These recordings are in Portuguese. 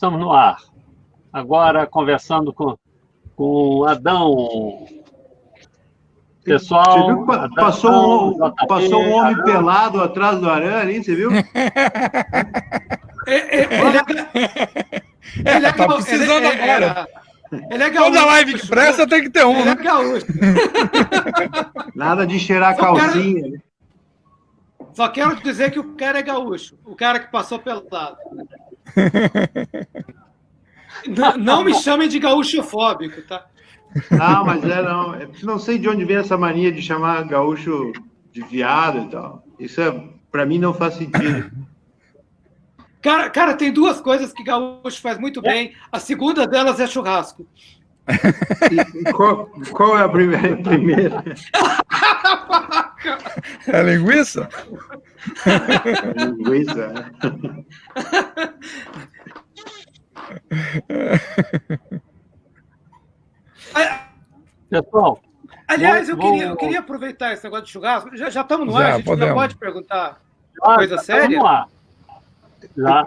estamos no ar. Agora, conversando com o Adão. Pessoal, você viu que passou um homem Adão. pelado atrás do Arame, hein? Você viu? Ele tá precisando agora. Ele é gaúcho. Toda live que presta tem que ter um, ele né? é gaúcho. Nada de cheirar calcinha. Só quero dizer que o cara é gaúcho. O cara que passou pelado. Não me chamem de gaúchofóbico, tá? Não, mas não. Não sei de onde vem essa mania de chamar gaúcho de viado e tal. Isso, para mim, não faz sentido. Cara, tem duas coisas que gaúcho faz muito bem. A segunda delas é churrasco. E qual é a primeira? É linguiça? Linguiça, Pessoal, aliás, eu queria aproveitar esse negócio de churrasco. Já estamos no ar, a gente podemos. já pode perguntar coisa séria? Vamos lá. Já.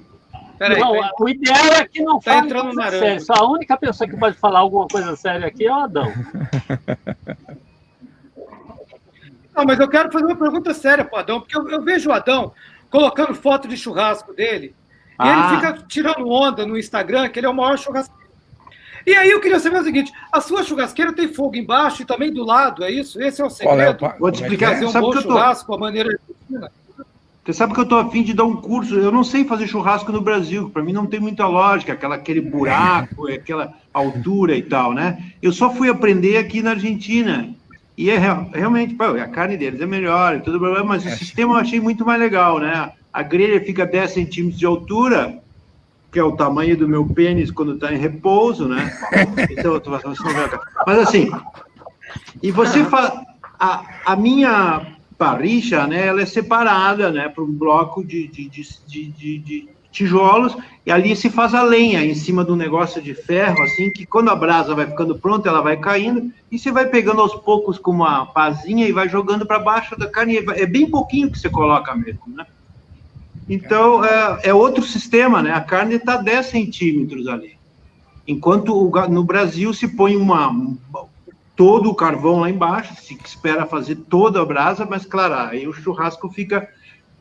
Peraí, O ideal é que não fale entrando coisa na séria. Só a única pessoa que pode falar alguma coisa séria aqui é o Adão. Não, mas eu quero fazer uma pergunta séria para o Adão, porque eu vejo o Adão colocando foto de churrasco dele, e ele fica tirando onda no Instagram, que ele é o maior churrasqueiro. E aí eu queria saber o seguinte, a sua churrasqueira tem fogo embaixo e também do lado, é isso? Esse é o segredo? Vou te explicar. Fazer um bom churrasco, a maneira argentina. Você sabe que eu estou a fim de dar um curso. Eu não sei fazer churrasco no Brasil. Para mim não tem muita lógica, aquele buraco, aquela altura e tal, né? Eu só fui aprender aqui na Argentina. E realmente, a carne deles é melhor e tudo, mas o sistema eu achei muito mais legal, né? A grelha fica 10 centímetros de altura, que é o tamanho do meu pênis quando está em repouso, né? Mas assim, e você faz. A minha parricha, né, ela é separada, né, para um bloco de tijolos, e ali se faz a lenha em cima do negócio de ferro, assim, que quando a brasa vai ficando pronta, ela vai caindo, e você vai pegando aos poucos com uma pazinha e vai jogando para baixo da carne, é bem pouquinho que você coloca mesmo, né? Então, é outro sistema, né, a carne está 10 centímetros ali, enquanto no Brasil se põe todo o carvão lá embaixo, se espera fazer toda a brasa, mas, claro, aí o churrasco fica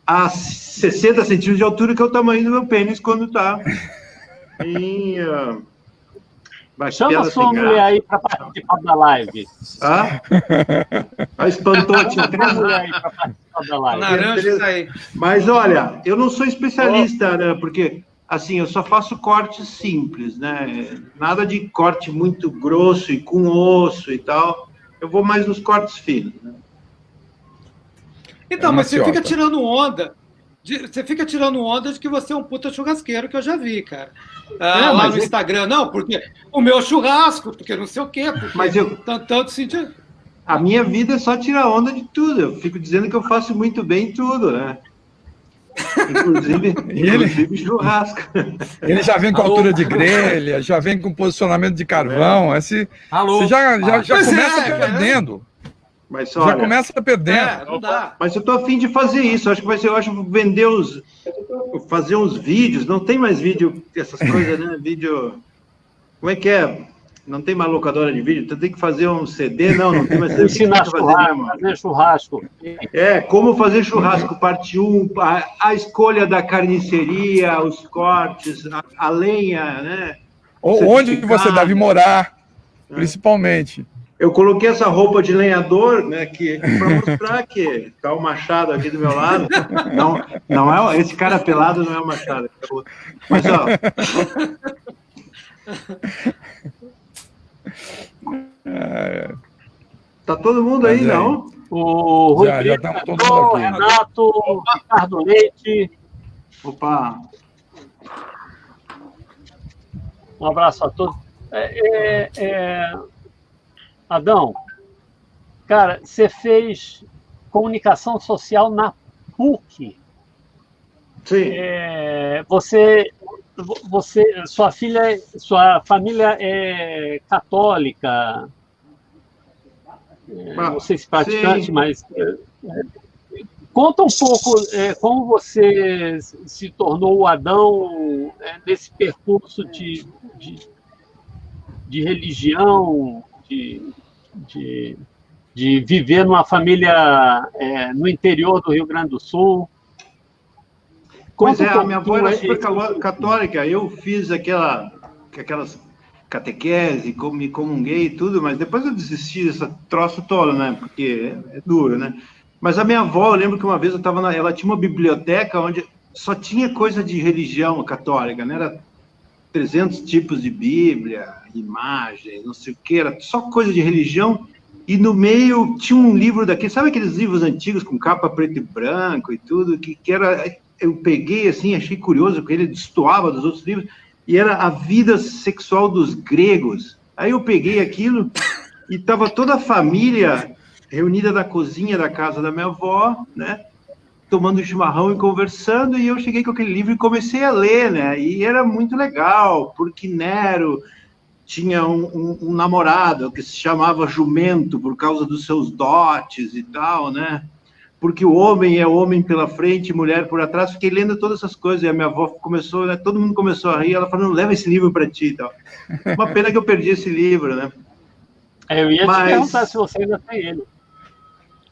a 60 centímetros de altura, que é o tamanho do meu pênis quando está em... Chama a sua mulher aí para participar da live. Espantou, tinha 3 mulher aí para participar da live. Naranja tá aí. Mas, olha, eu não sou especialista, né, porque... Assim, eu só faço cortes simples, né? Nada de corte muito grosso e com osso e tal. Eu vou mais nos cortes finos, né? Então, mas você fica tirando onda. Você fica tirando onda de que você é um puta churrasqueiro, que eu já vi, cara. Lá no Instagram, não, porque o meu churrasco, porque não sei o quê, porque mas tanto sentido. A minha vida é só tirar onda de tudo. Eu fico dizendo que eu faço muito bem tudo, né? Inclusive churrasco. Ele já vem com altura de grelha, já vem com posicionamento de carvão. Você já começa perdendo. Mas olha, já começa perdendo. Não dá. Mas eu tô a fim de fazer isso. Acho que vai ser, vender fazer uns vídeos. Não tem mais vídeo, essas coisas, né? Vídeo. Como é que é? Não tem mais locadora de vídeo, então tem que fazer um CD, não tem mais CD. Ensinar fazer churrasco. Como fazer churrasco, parte 1, a escolha da carniceria, os cortes, a lenha, né? Onde você deve morar, principalmente. Eu coloquei essa roupa de lenhador, né, para mostrar que tá o Machado aqui do meu lado. Não é esse cara pelado, não é o Machado. Mas, ó... Tá todo mundo aí, não? O Rodrigo, já todo mundo aqui. Renato, Ricardo Leite. Opa! Um abraço a todos. Adão, cara, você fez comunicação social na PUC. Sim. Sua família é católica, não sei se praticante, sim. mas Conta um pouco como você se tornou o Adão nesse percurso de religião, de viver numa família no interior do Rio Grande do Sul. Pois é, a minha avó era super católica, eu fiz aquelas catequese, me comunguei e tudo, mas depois eu desisti desse troço todo, né, porque é duro, né. Mas a minha avó, eu lembro que uma vez eu estava ela tinha uma biblioteca onde só tinha coisa de religião católica, né, era 300 tipos de Bíblia, imagens, não sei o que, era só coisa de religião, e no meio tinha um livro daquele, sabe aqueles livros antigos com capa preto e branco e tudo, que era... Eu peguei, assim, achei curioso, porque ele destoava dos outros livros, e era a vida sexual dos gregos. Aí eu peguei aquilo, e estava toda a família reunida na cozinha da casa da minha avó, né, tomando chimarrão e conversando, e eu cheguei com aquele livro e comecei a ler, né, e era muito legal, porque Nero tinha um namorado que se chamava Jumento, por causa dos seus dotes e tal, né, porque o homem é homem pela frente, mulher por atrás. Fiquei lendo todas essas coisas, e a minha avó começou, né, todo mundo começou a rir, ela falando, leva esse livro para ti e tal. Uma pena que eu perdi esse livro, né? Eu ia te perguntar se você ainda tem ele.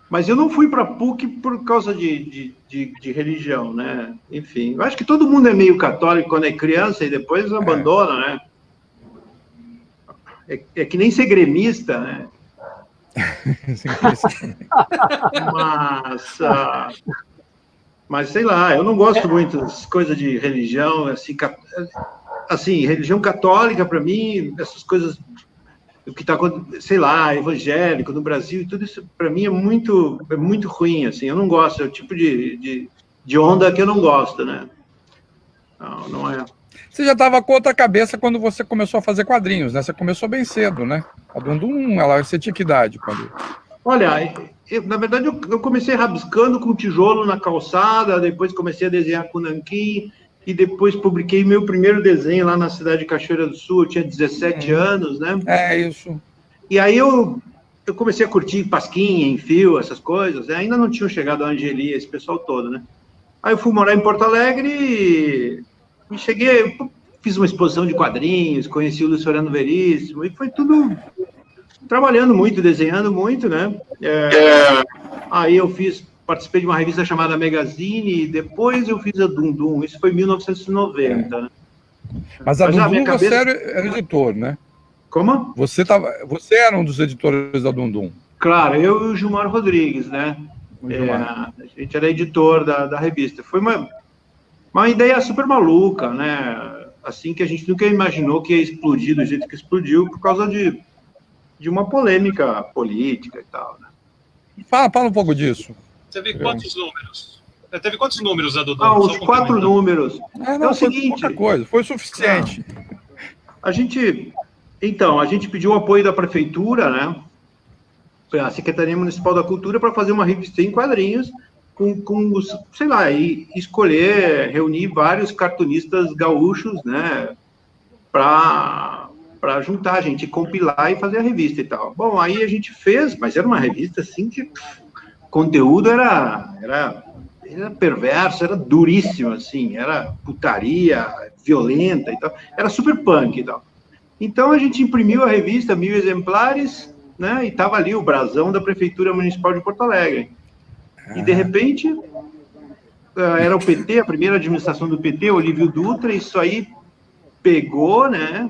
Mas eu não fui para PUC por causa de religião, né? Enfim, eu acho que todo mundo é meio católico quando é criança e depois abandona, né? É que nem ser gremista, né? Mas sei lá, eu não gosto muito das coisas de religião, assim, religião católica para mim, essas coisas, o que está, sei lá, evangélico no Brasil e tudo isso para mim é muito ruim, assim, eu não gosto, é o tipo de onda que eu não gosto, né? Não é. Você já estava com outra cabeça quando você começou a fazer quadrinhos, né? Você começou bem cedo, né? A Dundum, você tinha que idade quando... Olha, na verdade eu comecei rabiscando com tijolo na calçada, depois comecei a desenhar com nanquim, e depois publiquei meu primeiro desenho lá na cidade de Cachoeira do Sul, eu tinha 17 anos, né? É, isso. E aí eu comecei a curtir pasquinha, em fio, essas coisas, né? Ainda não tinham chegado a Angeli, esse pessoal todo, né? Aí eu fui morar em Porto Alegre e cheguei, fiz uma exposição de quadrinhos, conheci o Luciano Veríssimo, e foi tudo trabalhando muito, desenhando muito, né? Aí eu participei de uma revista chamada Magazine, e depois eu fiz a Dundum, isso foi em 1990, né? Mas a Dundum você era editor, né? Como? Você era um dos editores da Dundum. Claro, eu e o Gilmar Rodrigues, né? A gente era editor da revista. Foi uma ideia super maluca, né? Assim, que a gente nunca imaginou que ia explodir do jeito que explodiu, por causa de uma polêmica política e tal, né? Fala um pouco disso. Teve quantos números? Teve quantos números a Dundum? Os 4 números. Não, é o seguinte... Pouca coisa, foi suficiente. A gente pediu o apoio da prefeitura, né? A Secretaria Municipal da Cultura, para fazer uma revista em quadrinhos, com sei lá, e escolher, reunir vários cartunistas gaúchos, né? Para juntar a gente, compilar e fazer a revista e tal. Bom, aí a gente fez, mas era uma revista assim que o conteúdo era perverso, era duríssimo, assim, era putaria, violenta e tal, era super punk e tal. Então a gente imprimiu a revista, 1000 exemplares, né, e estava ali o brasão da Prefeitura Municipal de Porto Alegre. E de repente, era o PT, a primeira administração do PT, Olívio Dutra, isso aí pegou, né,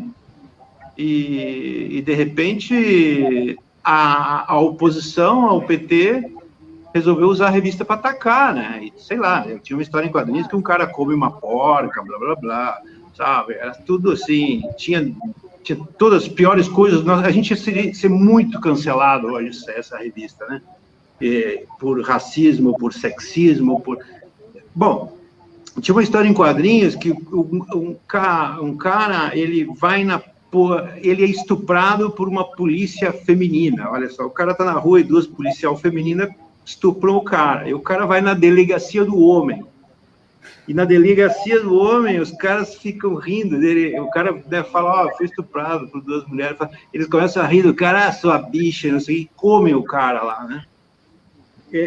e de repente a oposição ao PT resolveu usar a revista para atacar, né, e, sei lá, eu tinha uma história em quadrinhos que um cara come uma porca, blá, blá, blá, sabe, era tudo assim, tinha todas as piores coisas, a gente ia ser muito cancelado hoje, essa revista, né, por racismo, por sexismo, Bom, tinha uma história em quadrinhos que um cara, ele é estuprado por uma polícia feminina, olha só, o cara tá na rua e 2 policiais femininas estupram o cara, e o cara vai na delegacia do homem, e na delegacia do homem, os caras ficam rindo dele, o cara deve falar, fui estuprado por 2 mulheres, eles começam a rir do cara, sua bicha, não sei, e comem o cara lá, né?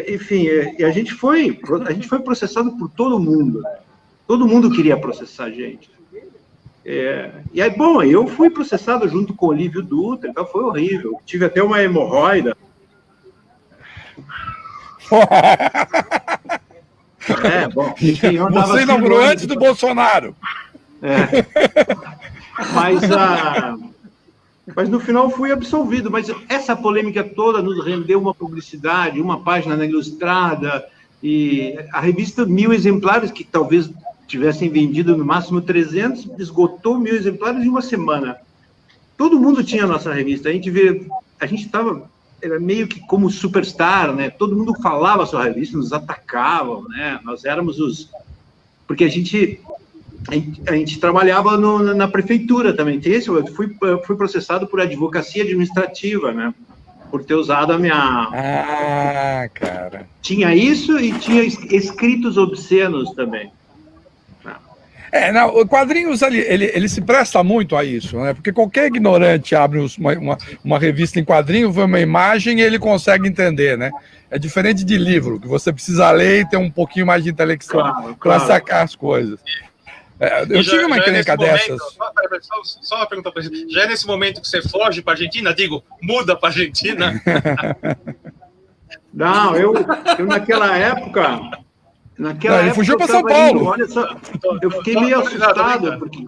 enfim, e a gente foi processado por todo mundo. Todo mundo queria processar a gente. E aí, bom, eu fui processado junto com o Olívio Dutra, então foi horrível. Tive até uma hemorroida. Bom. Enfim, você inaugurou antes do Bolsonaro. Mas no final fui absolvido. Mas essa polêmica toda nos rendeu uma publicidade, uma página na Ilustrada, e a revista 1.000 exemplares, que talvez tivessem vendido no máximo 300, esgotou 1.000 exemplares em uma semana. Todo mundo tinha a nossa revista. A gente estava, era meio que como superstar, né? Todo mundo falava sobre a revista, nos atacavam, né? Nós éramos porque a gente trabalhava na prefeitura também. Eu fui processado por advocacia administrativa, né? Por ter usado a minha... cara. Tinha isso e tinha escritos obscenos também. O quadrinhos, ele se presta muito a isso, né? Porque qualquer ignorante abre uma revista em quadrinho, vê uma imagem e ele consegue entender, né? É diferente de livro, que você precisa ler e ter um pouquinho mais de intelectual para sacar as coisas. Eu tive uma encrenca dessas. Só uma pergunta para você. Já é nesse momento que você foge para a Argentina? Muda para a Argentina? Não, eu naquela época... Ele fugiu para São Paulo. Olha só, eu fiquei meio assustado, porque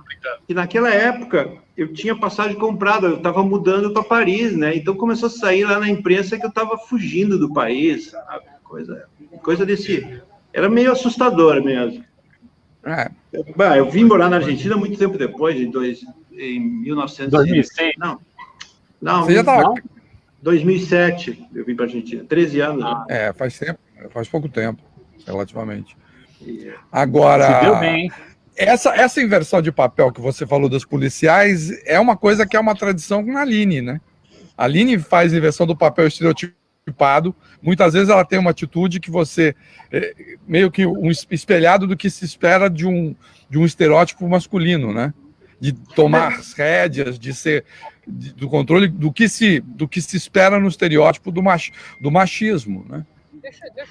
naquela época eu tinha passagem comprada, eu estava mudando para Paris, né? Então começou a sair lá na imprensa que eu estava fugindo do país, sabe? Coisa desse... Era meio assustador mesmo. Eu vim morar na Argentina muito tempo depois, em 1906. Não, você já estava... 2007 eu vim para a Argentina, 13 anos. Faz tempo, faz pouco tempo. Relativamente. Agora, se deu bem. Essa inversão de papel que você falou dos policiais é uma coisa que é uma tradição com a Aline, né? A Aline faz inversão do papel estereotipado. Muitas vezes ela tem uma atitude que você meio que um espelhado do que se espera de um estereótipo masculino, né? De tomar as rédeas, do controle do que se espera no estereótipo do machismo, né?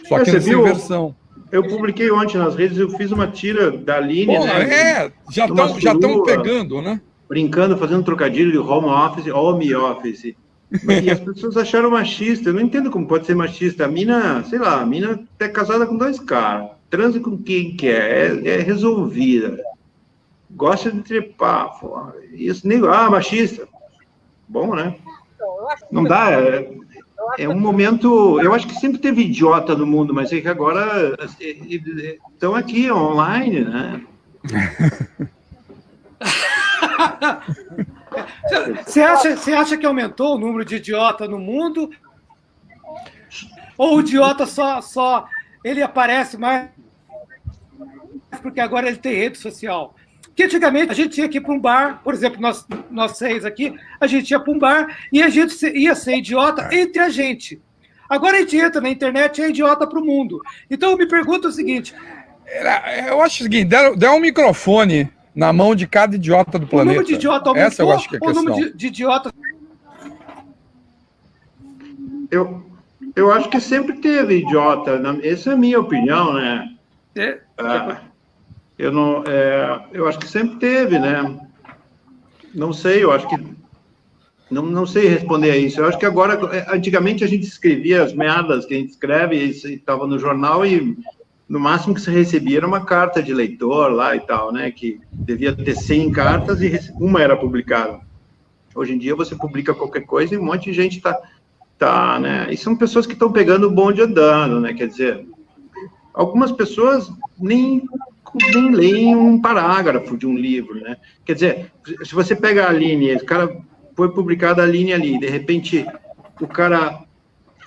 Só que nessa inversão. Eu publiquei ontem nas redes, eu fiz uma tira da Aline, né? Já estão pegando, né? Brincando, fazendo trocadilho de home office. E as pessoas acharam machista. Eu não entendo como pode ser machista. A mina é casada com 2 caras, transa com quem quer, é resolvida, gosta de trepar. Isso nem machista. Bom, né? Não dá. É um momento... Eu acho que sempre teve idiota no mundo, mas é que agora estão aqui online, né? Você acha que aumentou o número de idiota no mundo? Ou o idiota só ele aparece mais porque agora ele tem rede social? Porque antigamente a gente ia aqui para um bar, por exemplo, nós 6 aqui, a gente ia para um bar e a gente ia ser idiota entre a gente. Agora a gente entra na internet e é idiota para o mundo. Então eu me pergunto o seguinte... Eu acho o seguinte, der um microfone na mão de cada idiota do planeta. O número de idiota aumentou, essa eu acho que é a questão. O número de idiota... Eu acho que sempre teve idiota. Essa é a minha opinião, né? Eu acho que sempre teve, né? Não sei, eu acho que... Não sei responder a isso. Eu acho que agora... Antigamente a gente escrevia as merdas que a gente escreve e estava no jornal e no máximo que se recebia era uma carta de leitor lá e tal, né? Que devia ter 100 cartas e uma era publicada. Hoje em dia você publica qualquer coisa e um monte de gente tá, né? E são pessoas que estão pegando o bonde andando, né? Quer dizer, algumas pessoas nem leem um parágrafo de um livro, né? Quer dizer, se você pega a Aline, o cara foi publicada a Aline ali, de repente o cara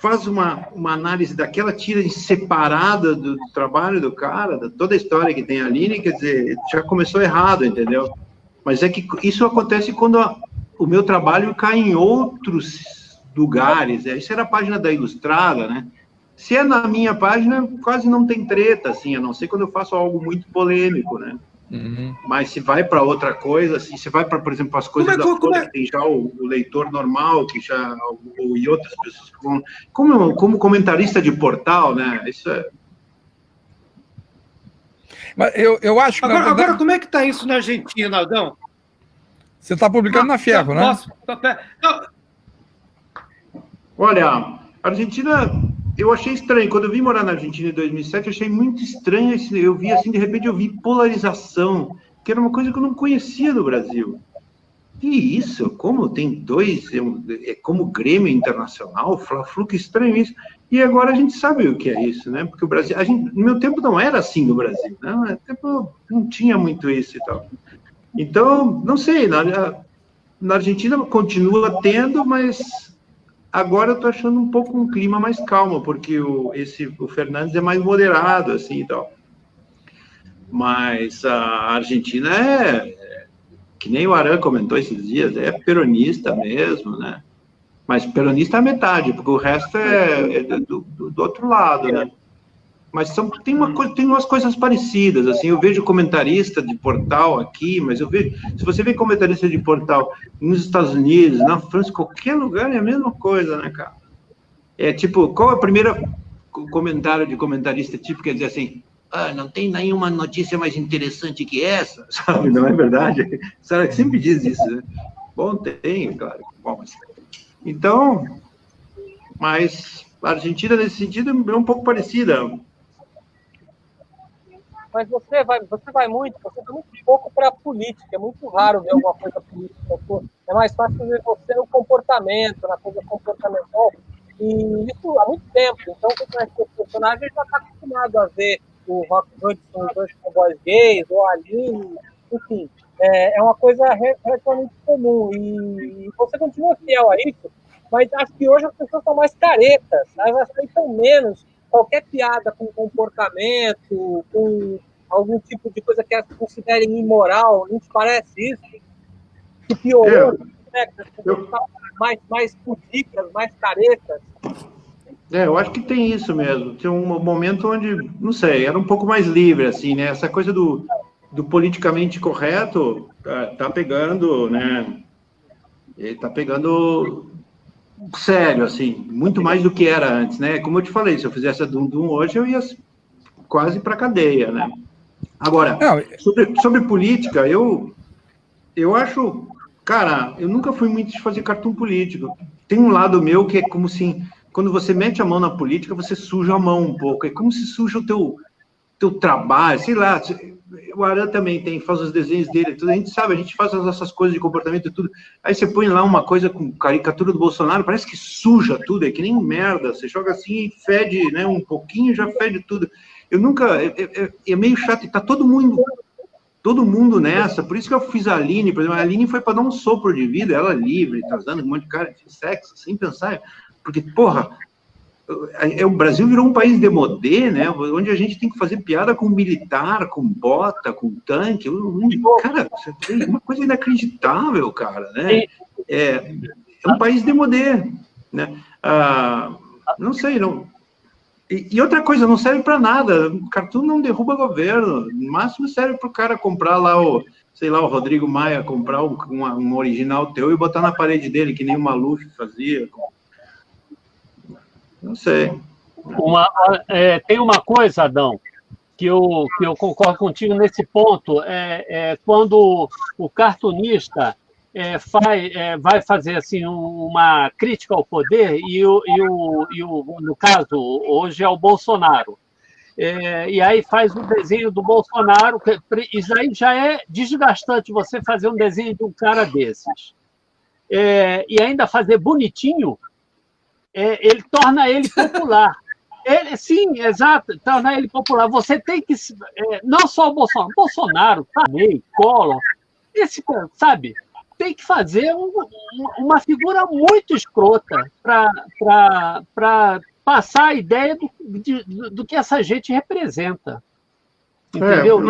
faz uma análise daquela tira separada do trabalho do cara, toda a história que tem a Aline, quer dizer, já começou errado, entendeu? Mas é que isso acontece quando o meu trabalho cai em outros lugares, isso era a página da Ilustrada, né? Se é na minha página, quase não tem treta, assim, a não ser quando eu faço algo muito polêmico, né? Mas se vai para outra coisa, assim, se vai para, por exemplo, as coisas da Folha, que tem já o leitor normal, que já e outras pessoas que vão, como comentarista de portal, né? Isso é. Mas eu acho que agora como é que está isso na Argentina, Aldão? Você está publicando na Ferro, né? Olha, a Argentina, eu achei estranho. Quando eu vim morar na Argentina em 2007, eu achei muito estranho. Eu vi assim, de repente, eu vi polarização, que era uma coisa que eu não conhecia no Brasil. Que isso? Como tem dois, é como Grêmio Internacional, Fla-Flu, que estranho isso. E agora a gente sabe o que é isso, né? Porque o Brasil, no meu tempo não era assim no Brasil, né? No meu tempo não tinha muito isso e tal. Então, não sei, na Argentina continua tendo, mas agora eu tô achando um pouco um clima mais calmo, porque o Fernandes é mais moderado, assim, e tal. Mas a Argentina que nem o Aran comentou esses dias, é peronista mesmo, né? Mas peronista é a metade, porque o resto é do outro lado, né? Mas tem umas coisas parecidas, assim, eu vejo comentarista de portal aqui, mas se você vê comentarista de portal nos Estados Unidos, na França, qualquer lugar é a mesma coisa, né, cara? É tipo, qual é o primeiro comentário de comentarista tipo, quer dizer assim, não tem nenhuma notícia mais interessante que essa, sabe? Não é verdade? Sabe, sempre diz isso, né? Bom, tem, claro. Bom, então, mas a Argentina, nesse sentido, é um pouco parecida. Mas você vai muito pouco para a política, é muito raro ver alguma coisa política. É mais fácil ver você no comportamento, na coisa comportamental, e isso há muito tempo. Então, quem conhece o personagem já está acostumado a ver o Rock Hudson, os dois cowboys gays, ou a Aline, enfim, é uma coisa relativamente comum, e você continua fiel a isso, mas acho que hoje as pessoas estão mais caretas, elas aceitam menos qualquer piada com comportamento, com algum tipo de coisa que elas considerem imoral, não te parece isso? Que piorou, né? Mais pudicas, mais caretas. Eu acho que tem isso mesmo. Tem um momento onde, não sei, era um pouco mais livre, assim, né? Essa coisa do politicamente correto tá pegando, né? Ele tá pegando sério, assim, muito mais do que era antes, né? Como eu te falei, se eu fizesse a Dum hoje, eu ia quase para cadeia, né? Agora, sobre política, eu acho, cara, eu nunca fui muito de fazer cartoon político. Tem um lado meu que é como assim, quando você mete a mão na política, você suja a mão um pouco, é como se suja o teu trabalho, sei lá. O Aran também faz os desenhos dele, tudo, a gente sabe, a gente faz essas coisas de comportamento e tudo, aí você põe lá uma coisa com caricatura do Bolsonaro, parece que suja tudo, é que nem merda, você joga assim e fede, né, um pouquinho, já fede tudo. Eu nunca, é meio chato, e tá todo mundo nessa, por isso que eu fiz a Aline, por exemplo, a Aline foi para dar um sopro de vida, ela livre, trazendo um monte de cara de sexo, sem pensar, porque, porra, o Brasil virou um país demodê, né? Onde a gente tem que fazer piada com militar, com bota, com tanque. Cara, é uma coisa inacreditável, cara, né? É um país demodê, né? Não sei, não. E outra coisa, não serve para nada. O cartoon não derruba governo. No máximo serve para o cara comprar lá o Rodrigo Maia, comprar um original teu e botar na parede dele, que nem o Maluf fazia. Não sei. Tem uma coisa, Adão, que eu concordo contigo nesse ponto, quando o cartunista vai fazer assim uma crítica ao poder no caso hoje é o Bolsonaro, e aí faz um desenho do Bolsonaro, isso aí já é desgastante você fazer um desenho de um cara desses, e ainda fazer bonitinho. Ele torna ele popular. Sim, exato, torna ele popular. Você tem que... não só o Bolsonaro, também, Collor, sabe? Tem que fazer uma figura muito escrota para passar a ideia do que essa gente representa. Entendeu?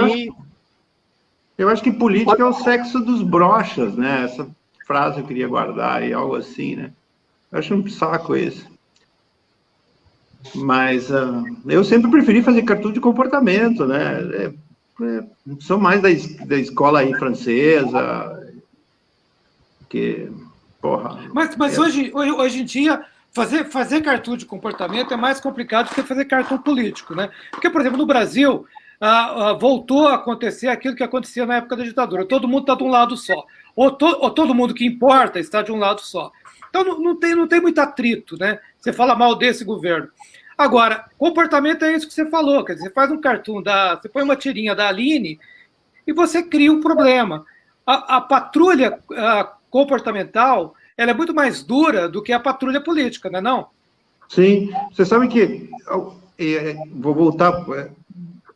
Eu acho que política é o sexo dos broxas, né? Essa frase eu queria guardar e algo assim, né? Eu acho um saco isso. Mas eu sempre preferi fazer cartoon de comportamento, né? sou mais da escola aí francesa, que, porra... Mas hoje em dia, fazer cartoon de comportamento é mais complicado do que fazer cartoon político, né? Porque, por exemplo, no Brasil, voltou a acontecer aquilo que acontecia na época da ditadura. Todo mundo está de um lado só. Ou todo mundo que importa está de um lado só. Então, não tem muito atrito, né? Você fala mal desse governo. Agora, comportamento é isso que você falou. Quer dizer, você faz um cartoon, você põe uma tirinha da Aline e você cria um problema. A patrulha comportamental, ela é muito mais dura do que a patrulha política, não é não? Sim. Você sabe que... vou voltar...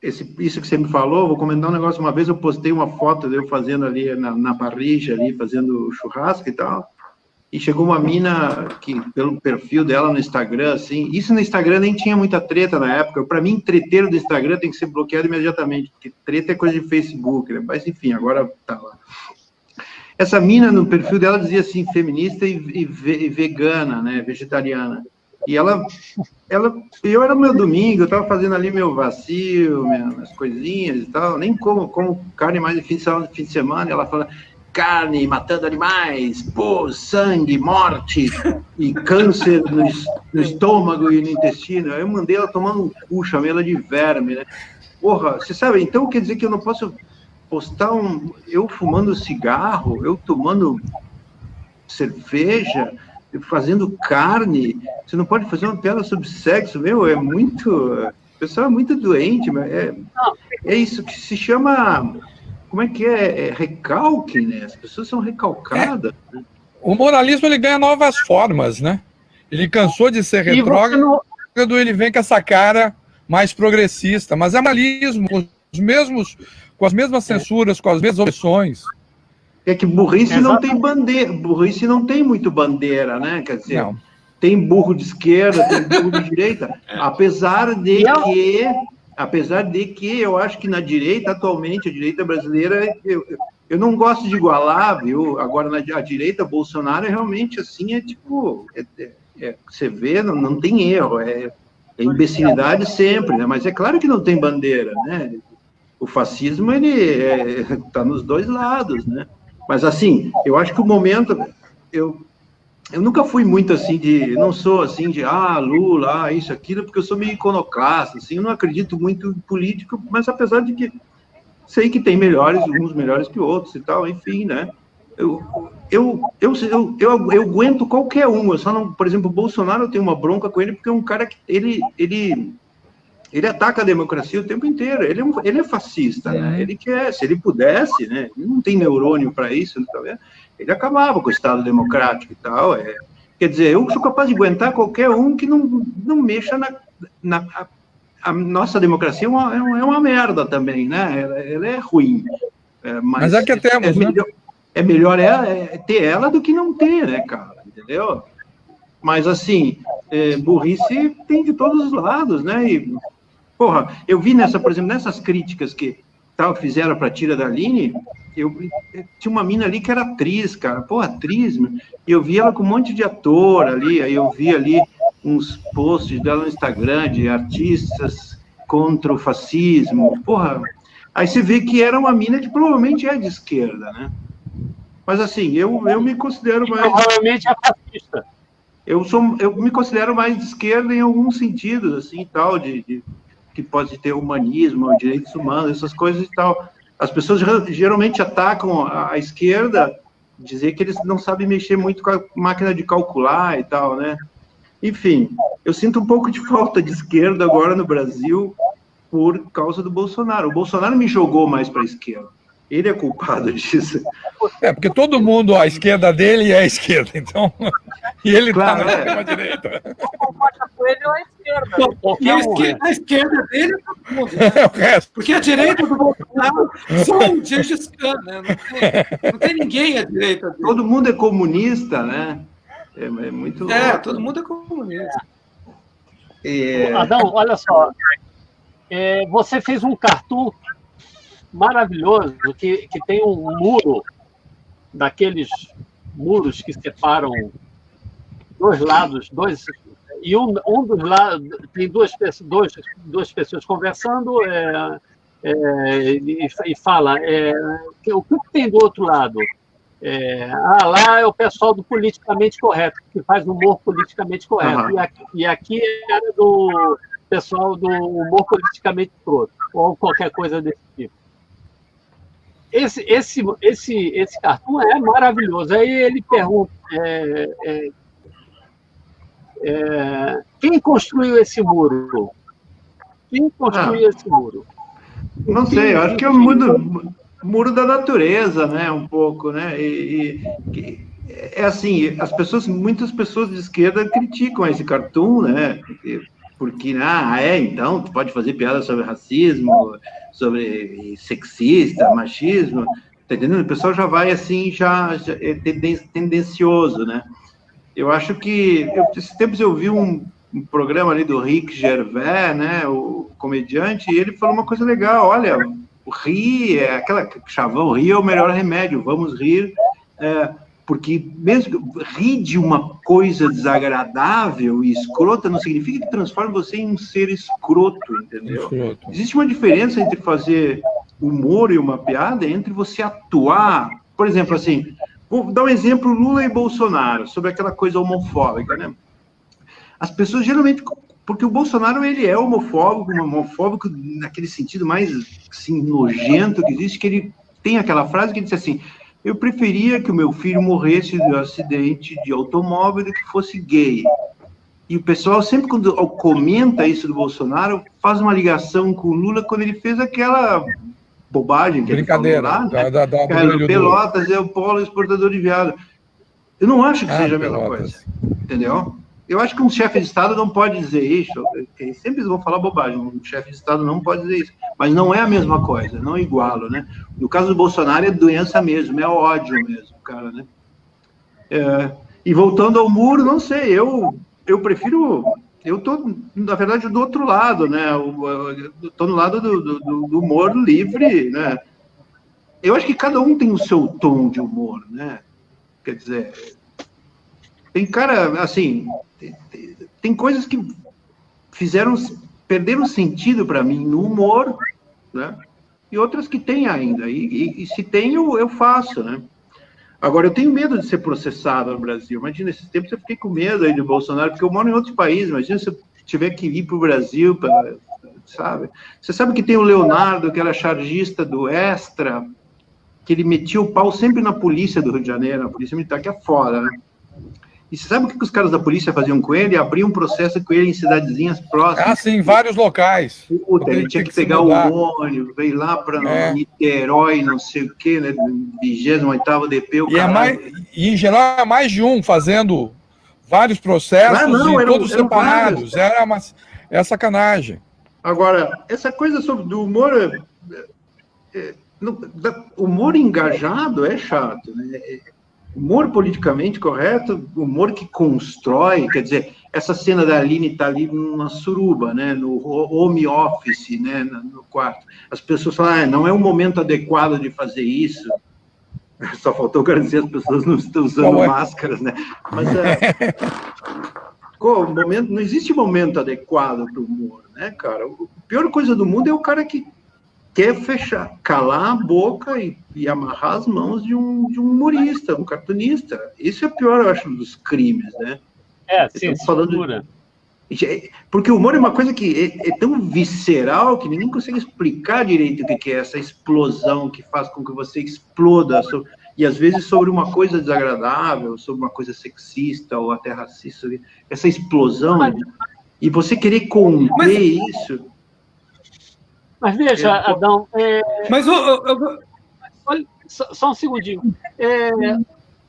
Isso que você me falou, vou comentar um negócio. Uma vez eu postei uma foto de eu fazendo ali na parrilla, ali, fazendo churrasco e tal, e chegou uma mina que, pelo perfil dela no Instagram, assim, isso no Instagram nem tinha muita treta na época. Para mim, treteiro do Instagram tem que ser bloqueado imediatamente, porque treta é coisa de Facebook, né? Mas enfim, agora tá lá. Essa mina, no perfil dela, dizia assim, feminista e vegana, né, vegetariana. E eu era no meu domingo, eu estava fazendo ali meu vacilo, minhas coisinhas e tal, nem como carne mais de fim de semana, e ela fala, carne, matando animais, pô, sangue, morte, e câncer no estômago e no intestino. Aí eu mandei ela tomando um cu, chamei ela de verme, né? Porra, você sabe, então quer dizer que eu não posso postar eu fumando cigarro, eu tomando cerveja, fazendo carne, você não pode fazer uma piada sobre sexo, meu, o pessoal é muito doente, mas é isso que se chama, como é que é recalque, né, as pessoas são recalcadas. O moralismo, ele ganha novas formas, né, ele cansou de ser retrógrado, ele vem com essa cara mais progressista, mas é moralismo, com as mesmas censuras, com as mesmas opções. É que burrice não tem bandeira, burrice não tem muito bandeira, né? Quer dizer, tem burro de esquerda, tem burro de direita, apesar de que eu acho que na direita, atualmente, a direita brasileira, eu não gosto de igualar, viu? Agora, a direita, Bolsonaro, realmente, assim, você vê, não tem erro, é imbecilidade sempre, né? Mas é claro que não tem bandeira, né? O fascismo, ele está nos dois lados, né? Mas, assim, eu acho que o momento... Eu nunca fui muito, assim, não sou, assim, de, Lula, isso, aquilo, porque eu sou meio iconoclasta, assim, eu não acredito muito em político, mas apesar de que sei que tem uns melhores que outros e tal, enfim, né? Eu aguento qualquer um, eu só não... Por exemplo, o Bolsonaro, eu tenho uma bronca com ele, porque é um cara que... Ele ataca a democracia o tempo inteiro, ele é fascista, né? Ele quer, se ele pudesse, né? Ele não tem neurônio para isso, ele acabava com o Estado democrático e tal. Quer dizer, eu sou capaz de aguentar qualquer um que não mexa a nossa democracia, é uma merda também, né? Ela é ruim. Mas é que temos, né? É melhor ter ela do que não ter, né, cara? Entendeu? Mas, assim, burrice tem de todos os lados, né? E, porra, eu vi por exemplo, nessas críticas que fizeram para a tira da Aline, tinha uma mina ali que era atriz, cara, atriz, e eu vi ela com um monte de ator ali, aí eu vi ali uns posts dela no Instagram de artistas contra o fascismo, porra, aí você vê que era uma mina que provavelmente é de esquerda, né? Mas, assim, eu me considero mais... Provavelmente é fascista. Eu me considero mais de esquerda em alguns sentidos, assim, tal, que pode ter humanismo, direitos humanos, essas coisas e tal. As pessoas geralmente atacam a esquerda, dizer que eles não sabem mexer muito com a máquina de calcular e tal, né? Enfim, eu sinto um pouco de falta de esquerda agora no Brasil por causa do Bolsonaro. O Bolsonaro me jogou mais para a esquerda. Ele é culpado disso. Porque todo mundo, a esquerda dele é a esquerda, então... E ele claro, tá na extrema-direita. Concorda com ele ou a esquerda? E a esquerda dele é todo mundo, né? Porque a direita do Bolsonaro só o Gengis Khan, né? Não tem ninguém à direita dele. Todo mundo é comunista, né? É muito louco. Todo mundo é comunista. Adão, olha só. Você fez um cartoon maravilhoso que tem um muro, daqueles muros que separam dois lados, e um dos lados tem duas pessoas conversando, e fala, o que tem do outro lado? Lá é o pessoal do politicamente correto, que faz humor politicamente correto. E aqui era do pessoal do humor politicamente escroto, ou qualquer coisa desse tipo. Esse cartoon é maravilhoso. Aí ele pergunta, quem construiu esse muro? Quem construiu esse muro? Não sei, eu acho que é o muro da natureza, né? Um pouco, né? É assim, muitas pessoas de esquerda criticam esse cartoon, né? Porque, então, tu pode fazer piada sobre racismo, sobre sexista, machismo, tá entendendo? O pessoal já vai assim, já é tendencioso, né? Eu acho que, esses tempos eu vi um programa ali do Rick Gervais, né, o comediante, e ele falou uma coisa legal, olha, rir, aquela chavão, rir é o melhor remédio, vamos rir, porque mesmo rir de uma coisa desagradável e escrota não significa que transforme você em um ser escroto, entendeu? Existe uma diferença entre fazer humor e uma piada, entre você atuar, por exemplo, assim, vou dar um exemplo, Lula e Bolsonaro, sobre aquela coisa homofóbica, né? As pessoas geralmente, porque o Bolsonaro ele é homofóbico naquele sentido mais assim, nojento que existe, que ele tem aquela frase que ele diz assim, eu preferia que o meu filho morresse de um acidente de automóvel do que fosse gay. E o pessoal sempre quando comenta isso do Bolsonaro, faz uma ligação com o Lula quando ele fez aquela bobagem que brincadeira, ele falou lá, né? Cara, Pelotas é o polo exportador de viado. Eu não acho que seja a mesma coisa, entendeu? Eu acho que um chefe de Estado não pode dizer isso, sempre eles vão falar bobagem, um chefe de Estado não pode dizer isso, mas não é a mesma coisa, não igualo, né? No caso do Bolsonaro é doença mesmo, é ódio mesmo, cara, né? E voltando ao muro, não sei, eu prefiro, eu tô, na verdade, do outro lado, né? Eu tô no lado do humor livre, né? Eu acho que cada um tem o seu tom de humor, né? Quer dizer, tem cara, assim, tem coisas que perderam sentido para mim no humor, né? E outras que tem ainda. E se tem, eu faço, né? Agora, eu tenho medo de ser processado no Brasil. Imagina, esses tempos eu fiquei com medo aí de Bolsonaro, porque eu moro em outros países. Imagina se eu tiver que ir para o Brasil, sabe? Você sabe que tem o Leonardo, que era chargista do Extra, que ele metia o pau sempre na polícia do Rio de Janeiro, na polícia militar, que é foda, né? E você sabe o que os caras da polícia faziam com ele? Abriam um processo com ele em cidadezinhas próximas. Sim, em vários locais. Puta, ele tinha que pegar o ônibus, veio lá para Niterói, não sei o quê, né? 28º DP, o caralho. E em geral é mais de um, fazendo vários processos e todos separados. É sacanagem. Agora, essa coisa do humor... humor engajado é chato, né? Humor politicamente correto, humor que constrói, quer dizer, essa cena da Aline está ali numa suruba, né, no home office, né, no quarto. As pessoas falam, não é o momento adequado de fazer isso. Só faltou garantir as pessoas não estão usando máscaras, né? Mas não existe momento adequado para o humor, né, cara? A pior coisa do mundo é o cara que quer calar a boca e amarrar as mãos de um humorista, um cartunista. Isso é o pior, eu acho, dos crimes, né? Sim, porque o humor é uma coisa que é tão visceral que ninguém consegue explicar direito o que é essa explosão que faz com que você exploda, e às vezes sobre uma coisa desagradável, sobre uma coisa sexista ou até racista, essa explosão, e você querer conter isso... Mas veja, Adão... Olha, só um segundinho.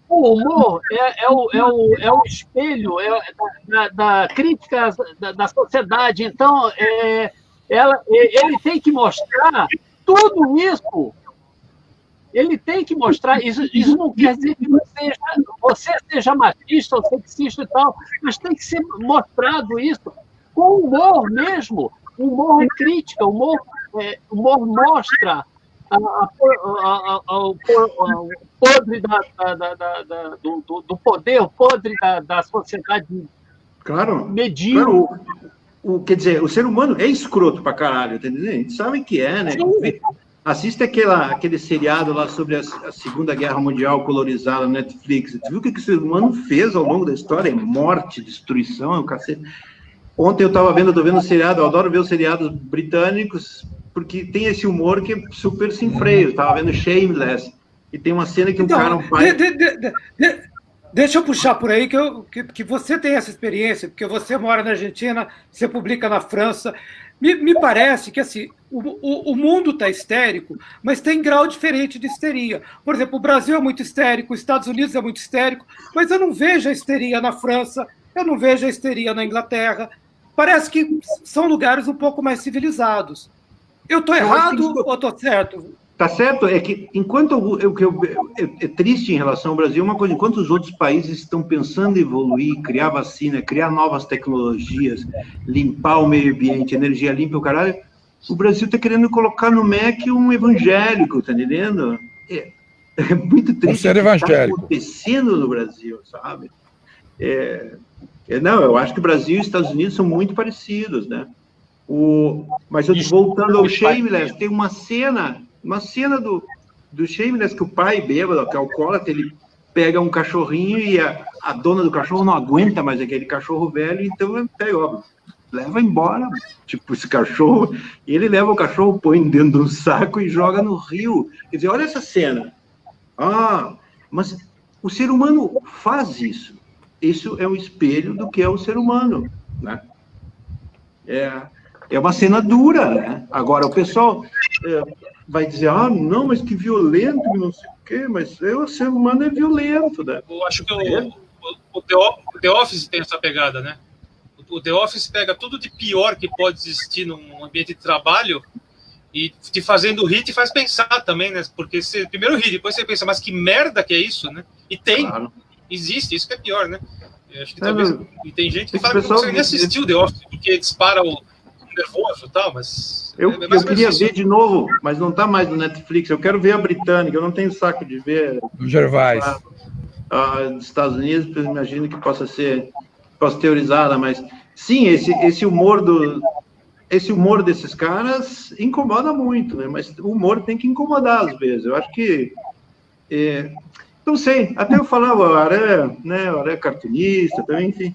O humor é o espelho da crítica da sociedade. Então, ele tem que mostrar tudo isso. Ele tem que mostrar... Isso não quer dizer que você seja machista ou sexista e tal, mas tem que ser mostrado isso com humor mesmo. O humor é crítica, o humor mostra o podre do poder, o podre da sociedade medíocre. Claro. quer dizer, o ser humano é escroto pra caralho, tá entendendo? A gente sabe que é, né? Assiste aquele seriado lá sobre a Segunda Guerra Mundial colorizada no Netflix. Tu viu o que o ser humano fez ao longo da história? Morte, destruição, é um cacete. Ontem eu tô vendo o seriado, eu adoro ver os seriados britânicos, porque tem esse humor que é super sem freio. Eu tava vendo Shameless, e tem uma cena que um pai... Deixa eu puxar por aí, que você tem essa experiência, porque você mora na Argentina, você publica na França. Me parece que assim, o mundo está histérico, mas tem grau diferente de histeria. Por exemplo, o Brasil é muito histérico, os Estados Unidos é muito histérico, mas eu não vejo a histeria na França, eu não vejo a histeria na Inglaterra. Parece que são lugares um pouco mais civilizados. Eu estou errado ou estou certo? Tá certo, é que enquanto é triste em relação ao Brasil, uma coisa, enquanto os outros países estão pensando em evoluir, criar vacina, criar novas tecnologias, limpar o meio ambiente, energia limpa, o caralho, o Brasil está querendo colocar no MEC um evangélico, tá entendendo? É muito triste o que está acontecendo no Brasil, sabe? Não, eu acho que o Brasil e os Estados Unidos são muito parecidos, né? Mas voltando ao Shameless, tem uma cena do Shameless que o pai bêbado, que é alcoólatra, ele pega um cachorrinho e a dona do cachorro não aguenta mais aquele cachorro velho, então ele pega, ó, leva embora, tipo, esse cachorro, e ele leva o cachorro, põe dentro de um saco e joga no rio. Quer dizer, olha essa cena. Mas o ser humano faz isso. Isso é um espelho do que é o ser humano, né? É uma cena dura, né? Agora, o pessoal vai dizer, não, mas que violento, não sei o quê, mas o ser humano é violento, né? Eu acho que o The Office tem essa pegada, né? O The Office pega tudo de pior que pode existir num ambiente de trabalho e te fazendo rir te faz pensar também, né? Porque você primeiro ri, depois você pensa, mas que merda que é isso, né? E existe, isso que é pior, né? Eu acho que talvez... E tem gente que fala que não consegue nem assistir o The Office, porque dispara o nervoso e tal, mas... Eu queria ver de novo, mas não está mais no Netflix. Eu quero ver a britânica, eu não tenho saco de ver... Do Gervais. Dos Estados Unidos, eu imagino que possa ser pasteurizada, mas... Sim, esse humor desses caras incomoda muito, né? Mas o humor tem que incomodar às vezes. Eu acho que... não sei, até eu falava, o Aré é cartunista, também, enfim.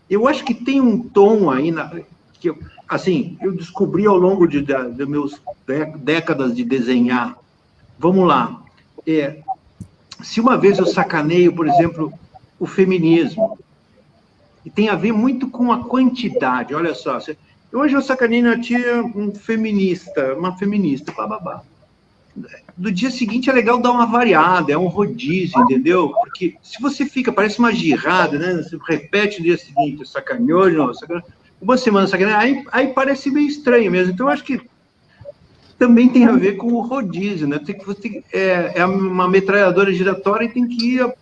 Eu acho que tem um tom aí, que eu descobri ao longo de meus décadas de desenhar. Vamos lá. Se uma vez eu sacaneio, por exemplo, o feminismo, e tem a ver muito com a quantidade, olha só. Hoje eu sacaneio uma tia, uma feminista, bababá. Do dia seguinte é legal dar uma variada, é um rodízio, entendeu? Porque se você parece uma girada, né? Você repete no dia seguinte, sacaneou, não, sacaneou. Uma semana sacaneou, aí parece meio estranho mesmo. Então, eu acho que também tem a ver com o rodízio, né? É uma metralhadora giratória e tem que ir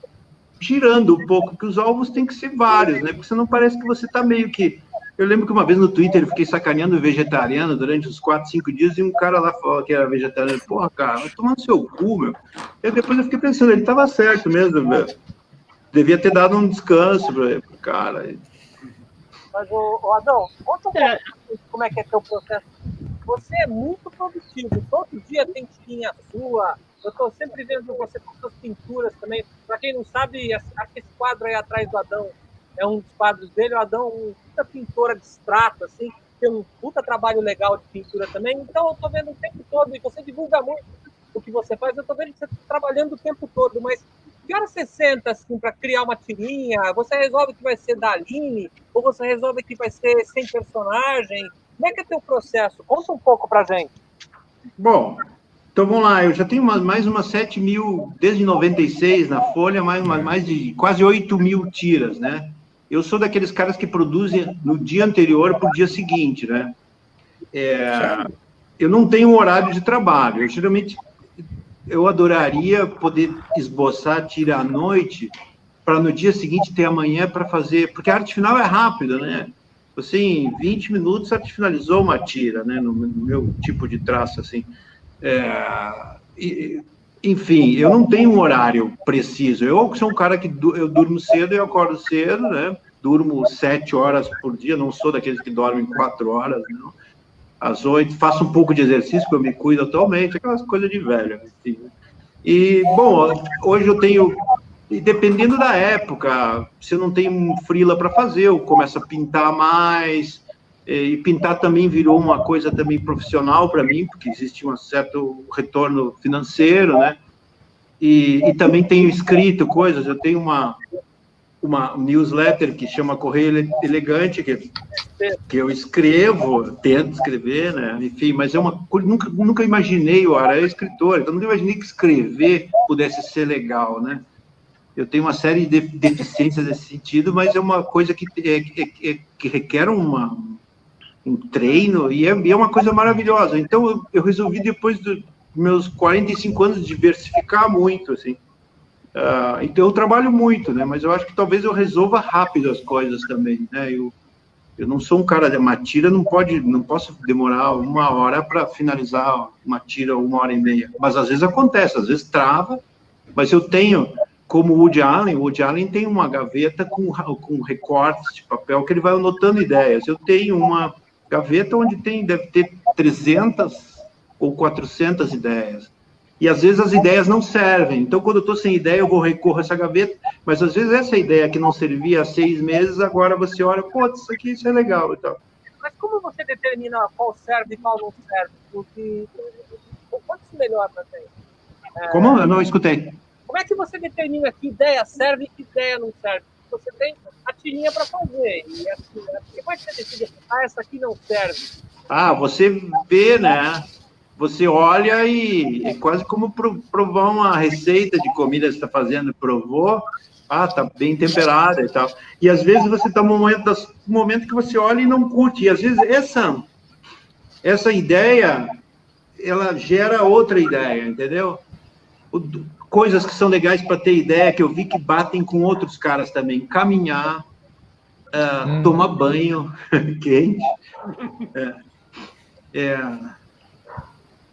girando um pouco, porque os alvos tem que ser vários, né? Porque senão parece que você está meio que... Eu lembro que uma vez no Twitter eu fiquei sacaneando o vegetariano durante uns 4, 5 dias e um cara lá falou que era vegetariano. Porra, cara, vai tomar no seu cu, meu. E depois eu fiquei pensando, ele estava certo mesmo, velho. Devia ter dado um descanso pro cara. Mas, Adão, conta um pouco como é que é teu processo. Você é muito produtivo. Todo dia tem tirinha sua. Eu estou sempre vendo você com suas pinturas também. Para quem não sabe, acho que esse quadro aí atrás do Adão é um dos quadros dele. O Adão é um puta pintor abstrato, assim, tem um puta trabalho legal de pintura também. Então, eu estou vendo o tempo todo, e você divulga muito o que você faz, eu estou vendo que você está trabalhando o tempo todo, mas que hora você senta, assim, para criar uma tirinha? Você resolve que vai ser da Aline? Ou você resolve que vai ser sem personagem? Como é que é teu processo? Conta um pouco pra gente. Bom, então vamos lá, eu já tenho mais umas 7 mil, desde 96 na Folha, mais de quase 8 mil tiras, né? Eu sou daqueles caras que produzem no dia anterior para o dia seguinte, né? Eu não tenho horário de trabalho. Eu adoraria poder esboçar a tira à noite para no dia seguinte ter amanhã para fazer... Porque a arte final é rápida, né? Você, em 20 minutos, arte finalizou uma tira, né? No meu tipo de traço, assim. Enfim, eu não tenho um horário preciso. Eu sou um cara que eu durmo cedo e acordo cedo, né? durmo 7 horas por dia, não sou daqueles que dormem 4 horas, não. Às 8, faço um pouco de exercício, porque eu me cuido atualmente, aquelas coisas de velho. Assim. E, bom, hoje eu tenho, e dependendo da época, se eu não tenho um freela para fazer, eu começo a pintar mais, e pintar também virou uma coisa também profissional para mim, porque existe um certo retorno financeiro, né? E também tenho escrito coisas, eu tenho uma newsletter que chama Correio Elegante, que eu escrevo, tento escrever, né? Enfim, mas é uma coisa, nunca imaginei, eu era escritor, então nunca imaginei que escrever pudesse ser legal, né? Eu tenho uma série de deficiências nesse sentido, mas é uma coisa que requer um treino, e é uma coisa maravilhosa. Então, eu resolvi, depois dos meus 45 anos, diversificar muito, assim. Então, eu trabalho muito, né? Mas eu acho que talvez eu resolva rápido as coisas também, né? Eu não sou um cara de uma tira, não posso demorar 1 hora para finalizar uma tira, 1h30. Mas às vezes acontece, às vezes trava, mas eu tenho, como o Woody Allen tem uma gaveta com recortes de papel que ele vai anotando ideias. Eu tenho uma gaveta onde deve ter 300 ou 400 ideias. E às vezes as ideias não servem. Então, quando eu estou sem ideia, eu recorro a essa gaveta, mas às vezes essa ideia que não servia há 6 meses, agora você olha, pô, isso é legal e tal. Mas como você determina qual serve e qual não serve? Porque pode ser melhor também. Como? Eu não escutei. Como é que você determina que ideia serve e que ideia não serve? Você tem a tirinha para fazer. E assim, como é que você decide? Essa aqui não serve. Você vê, né? Você olha e é quase como provar uma receita de comida que você está fazendo, provou, tá bem temperada e tal. E às vezes você está num momento que você olha e não curte. E às vezes essa ideia, ela gera outra ideia, entendeu? Coisas que são legais para ter ideia, que eu vi que batem com outros caras também. Caminhar, tomar banho quente.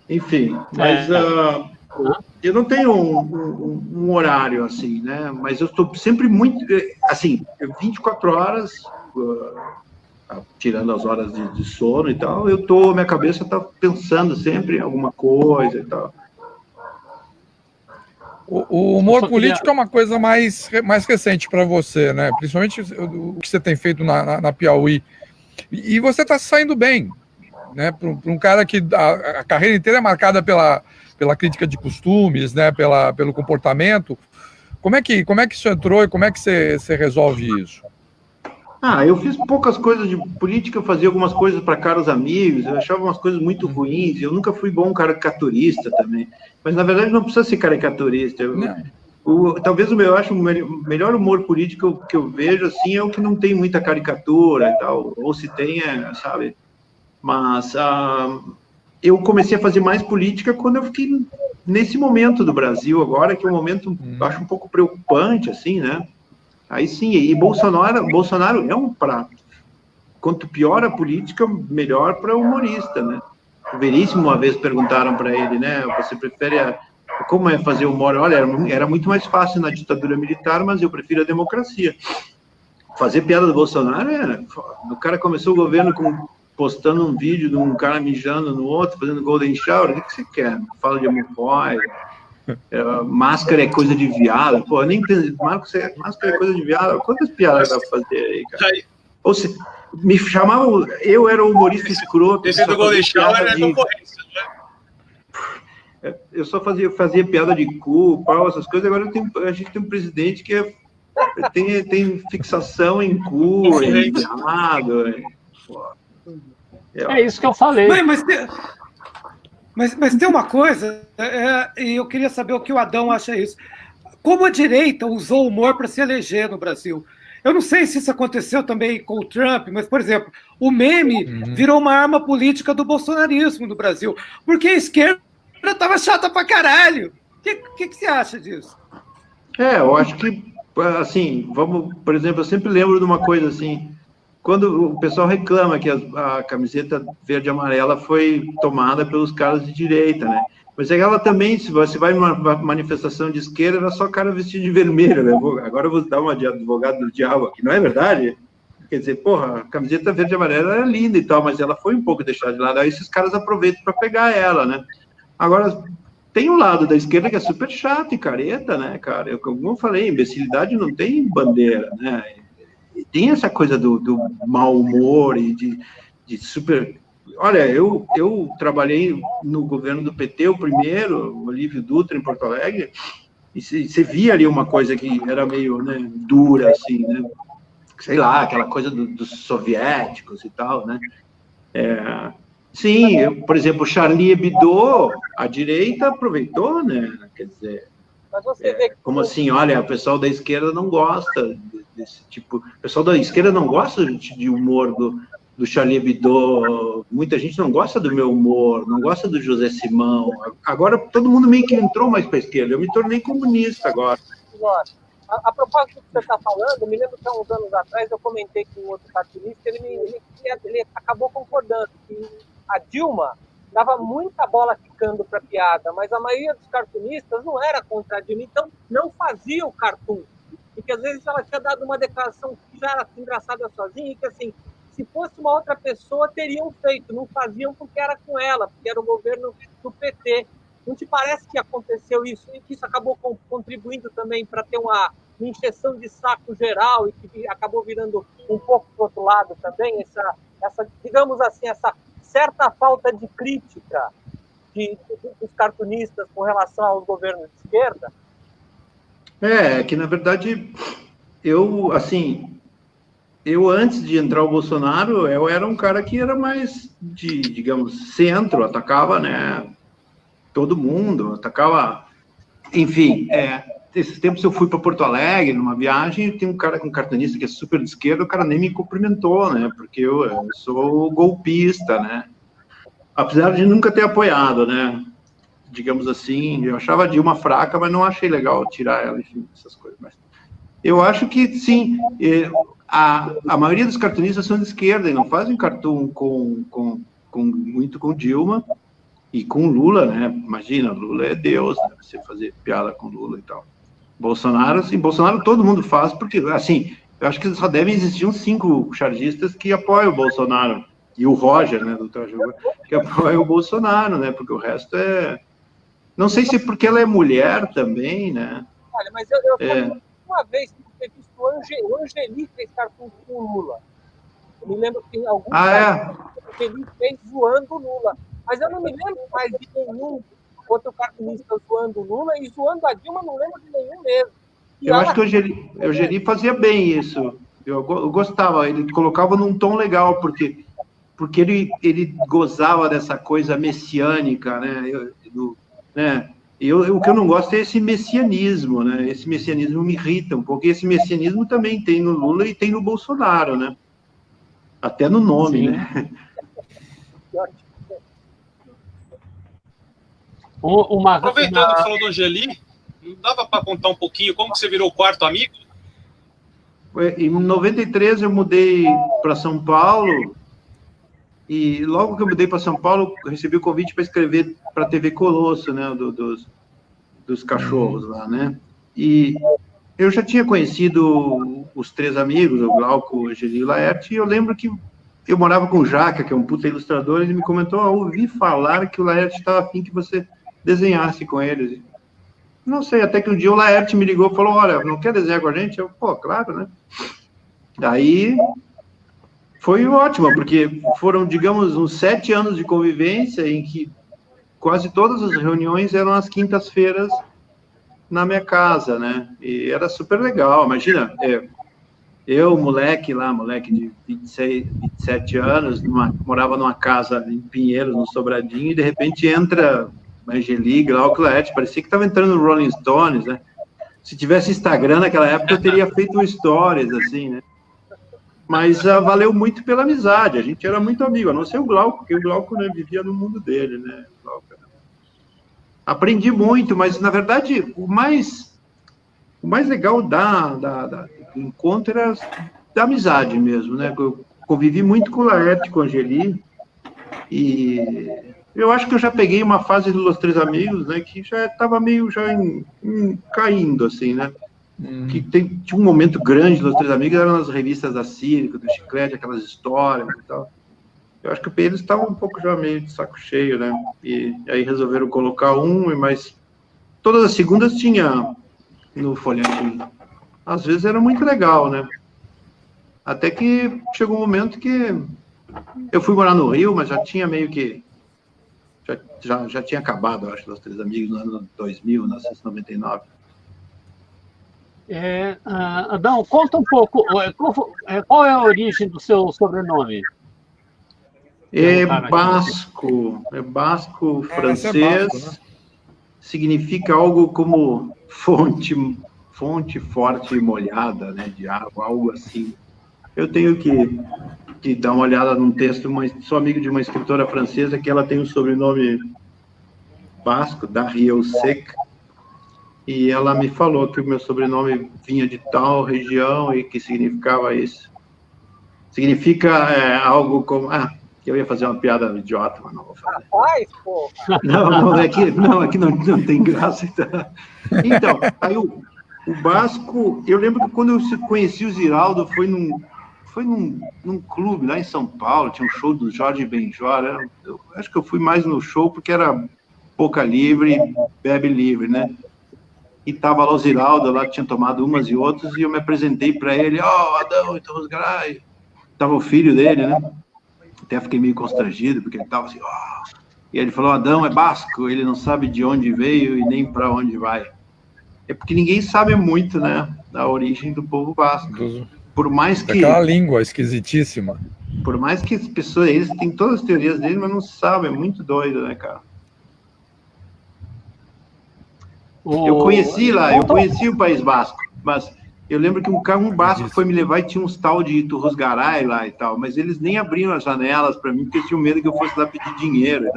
Enfim, mas eu não tenho um horário assim, né? Mas eu estou sempre muito, assim, 24 horas, tirando as horas de sono e tal, minha cabeça está pensando sempre em alguma coisa e tal. O humor político é uma coisa mais recente para você, né? Principalmente o que você tem feito na Piauí. E você está saindo bem, né? Para um cara que a carreira inteira é marcada pela crítica de costumes, né? Pelo comportamento. Como é que isso entrou e como é que você resolve isso? Eu fiz poucas coisas de política, eu fazia algumas coisas para caros amigos, eu achava umas coisas muito ruins, eu nunca fui bom caricaturista também, mas na verdade não precisa ser caricaturista. Talvez eu acho o melhor humor político que eu vejo assim, é o que não tem muita caricatura e tal, ou se tem, sabe? Mas eu comecei a fazer mais política quando eu fiquei nesse momento do Brasil agora, que é um momento, acho um pouco preocupante, assim, né? Aí sim, e Bolsonaro é um prato. Quanto pior a política, melhor para o humorista, né? O Veríssimo, uma vez perguntaram para ele, né? Você prefere como é fazer humor? Olha, era muito mais fácil na ditadura militar, mas eu prefiro a democracia. Fazer piada do Bolsonaro o cara começou o governo postando um vídeo de um cara mijando no outro, fazendo golden shower. O que você quer? Fala de homofóbia. Máscara é coisa de viado. Pô, nem penso, máscara é coisa de viado. Quantas piadas dá pra fazer aí, cara? Ou se me chamavam, eu era o humorista escroto. Esse do golden shower é concorrência, né? Eu só fazia piada de cu, pau, essas coisas. Agora a gente tem um presidente que tem fixação em cu, em viado. É isso que eu falei. Mas tem uma coisa, e eu queria saber o que o Adão acha disso. Como a direita usou o humor para se eleger no Brasil? Eu não sei se isso aconteceu também com o Trump, mas, por exemplo, o meme virou uma arma política do bolsonarismo no Brasil, porque a esquerda estava chata pra caralho. O que você acha disso? Eu acho que, assim, por exemplo, eu sempre lembro de uma coisa assim, quando o pessoal reclama que a camiseta verde e amarela foi tomada pelos caras de direita, né? Mas ela também, se você vai numa manifestação de esquerda, era só cara vestido de vermelho, né? Agora eu vou dar uma de advogado do diabo aqui, não é verdade? Quer dizer, porra, a camiseta verde e amarela era linda e tal, mas ela foi um pouco deixada de lado. Aí esses caras aproveitam para pegar ela, né? Agora, tem um lado da esquerda que é super chato e careta, né, cara? Como eu falei, imbecilidade não tem bandeira, né? E tem essa coisa do mau humor e de super... Olha, eu trabalhei no governo do PT, o primeiro, o Olívio Dutra, em Porto Alegre, e você via ali uma coisa que era meio, né, dura, assim, né? Sei lá, aquela coisa dos soviéticos e tal, né? Sim, por exemplo, Charlie Hebdo, a direita aproveitou, né? Quer dizer, Mas você vê que... como assim, olha, o pessoal da esquerda não gosta desse tipo... O pessoal da esquerda não gosta de humor do Charlie Hebdo, muita gente não gosta do meu humor, não gosta do José Simão. Agora todo mundo meio que entrou mais para a esquerda, eu me tornei comunista agora. A propósito do que você está falando, eu me lembro que há uns anos atrás eu comentei com um outro cartunista, ele acabou concordando que a Dilma dava muita bola quicando para piada, mas a maioria dos cartunistas não era contra a Dilma, então não fazia o cartoon. E que às vezes ela tinha dado uma declaração que já era engraçada sozinha, e que assim, se fosse uma outra pessoa, teriam feito, não faziam porque era com ela, porque era o governo do PT. Não te parece que aconteceu isso, e que isso acabou contribuindo também para ter uma encheção de saco geral e que acabou virando um pouco para o outro lado também, essa, digamos assim, essa certa falta de crítica dos cartunistas com relação aos governos de esquerda? Que na verdade, eu antes de entrar o Bolsonaro, eu era um cara que era mais de, digamos, centro, atacava, né, todo mundo, atacava, enfim, esses tempos eu fui para Porto Alegre, numa viagem, e tem um cartunista que é super de esquerda, o cara nem me cumprimentou, né, porque eu sou golpista, né, apesar de nunca ter apoiado, né, digamos assim, eu achava a Dilma fraca, mas não achei legal tirar ela, enfim, essas coisas, mas eu acho que, sim, a maioria dos cartunistas são de esquerda e não fazem cartoon muito com Dilma e com Lula, né? Imagina, Lula é Deus, né? Você fazer piada com Lula e tal. Bolsonaro, assim, Bolsonaro todo mundo faz, porque, assim, eu acho que só devem existir uns 5 chargistas que apoiam o Bolsonaro, e o Roger, né, do Traje que apoia o Bolsonaro, né? Porque o resto é... Não sei se porque ela é mulher também, né? Olha, mas eu uma vez ter visto o Angeli fez cartoon com o Lula. Eu me lembro que em algum o Angeli fez zoando o Lula. Mas eu não me lembro mais de nenhum outro cartunista zoando o Lula e zoando a Dilma, não lembro de nenhum mesmo. Eu acho que o Angeli fazia bem isso. Eu gostava, ele colocava num tom legal, porque ele gozava dessa coisa messiânica, né? O que eu não gosto é esse messianismo, né? Esse messianismo me irrita um pouco. E esse messianismo também tem no Lula e tem no Bolsonaro, né? Até no nome, sim, né? Aproveitando que falou do Angeli, não dava para contar um pouquinho como que você virou o quarto amigo? Em 93 eu mudei para São Paulo. E logo que eu mudei para São Paulo, eu recebi o convite para escrever para a TV Colosso, né, dos cachorros lá, né? E eu já tinha conhecido os 3 amigos, o Glauco, o Angeli e o Laerte, e eu lembro que eu morava com o Jaca, que é um puta ilustrador, e ele me comentou, ouvi falar que o Laerte estava afim que você desenhasse com eles. Não sei, até que um dia o Laerte me ligou e falou, olha, não quer desenhar com a gente? Eu, claro, né? Daí... Foi ótimo, porque foram, digamos, uns 7 anos de convivência em que quase todas as reuniões eram às quintas-feiras na minha casa, né? E era super legal. Imagina, eu, moleque de 26, 27 anos, morava numa casa em Pinheiros, no Sobradinho, e de repente entra Angeli, Glauco, Laerte, parecia que estava entrando no Rolling Stones, né? Se tivesse Instagram naquela época, eu teria feito um stories, assim, né? Mas valeu muito pela amizade, a gente era muito amigo, a não ser o Glauco, porque o Glauco, né, vivia no mundo dele, né? Aprendi muito, mas, na verdade, o mais legal do encontro era da amizade mesmo, né? Eu convivi muito com o Laerte, com a Angeli, e eu acho que eu já peguei uma fase dos 3 amigos, né, que já estava meio caindo, assim, né? que tinha um momento grande dos Três Amigos, eram nas revistas da Círico, do Chiclete, aquelas histórias e tal. Eu acho que eles estavam um pouco já meio de saco cheio, né? E aí resolveram colocar mas todas as segundas tinha no folhetim. Às vezes era muito legal, né? Até que chegou um momento que eu fui morar no Rio, mas já tinha meio que... Já tinha acabado, eu acho, Los Três Amigos no ano 2000, 1999. Adão, conta um pouco, qual é a origem do seu sobrenome? É basco francês, basco, né? Significa algo como fonte forte e molhada, né, de água, algo assim. Eu tenho que dar uma olhada num texto, sou amigo de uma escritora francesa que ela tem um sobrenome basco, Dariussec, e ela me falou que o meu sobrenome vinha de tal região e que significava isso. Significa algo como... eu ia fazer uma piada idiota, mas não vou fazer. Rapaz, pô! Aqui não tem graça. Então, aí o basco... Eu lembro que quando eu conheci o Ziraldo, foi num clube lá em São Paulo, tinha um show do Jorge Benjor. Eu acho que eu fui mais no show porque era boca livre, bebe livre, né? E tava lá o Ziraldo, lá tinha tomado umas e outras, e eu me apresentei para ele, Adão, então Rosgaray. Tava o filho dele, né? Até fiquei meio constrangido, porque ele tava assim, E ele falou, Adão é basco, ele não sabe de onde veio e nem para onde vai. É porque ninguém sabe muito, né, da origem do povo basco. Por mais que... Aquela língua esquisitíssima. Por mais que as pessoas, eles têm todas as teorias dele, mas não sabem, é muito doido, né, cara? Eu conheci o País Basco, mas eu lembro que um basco foi me levar e tinha uns tal de Iturrosgaray lá e tal, mas eles nem abriam as janelas para mim, porque eles tinham medo que eu fosse lá pedir dinheiro.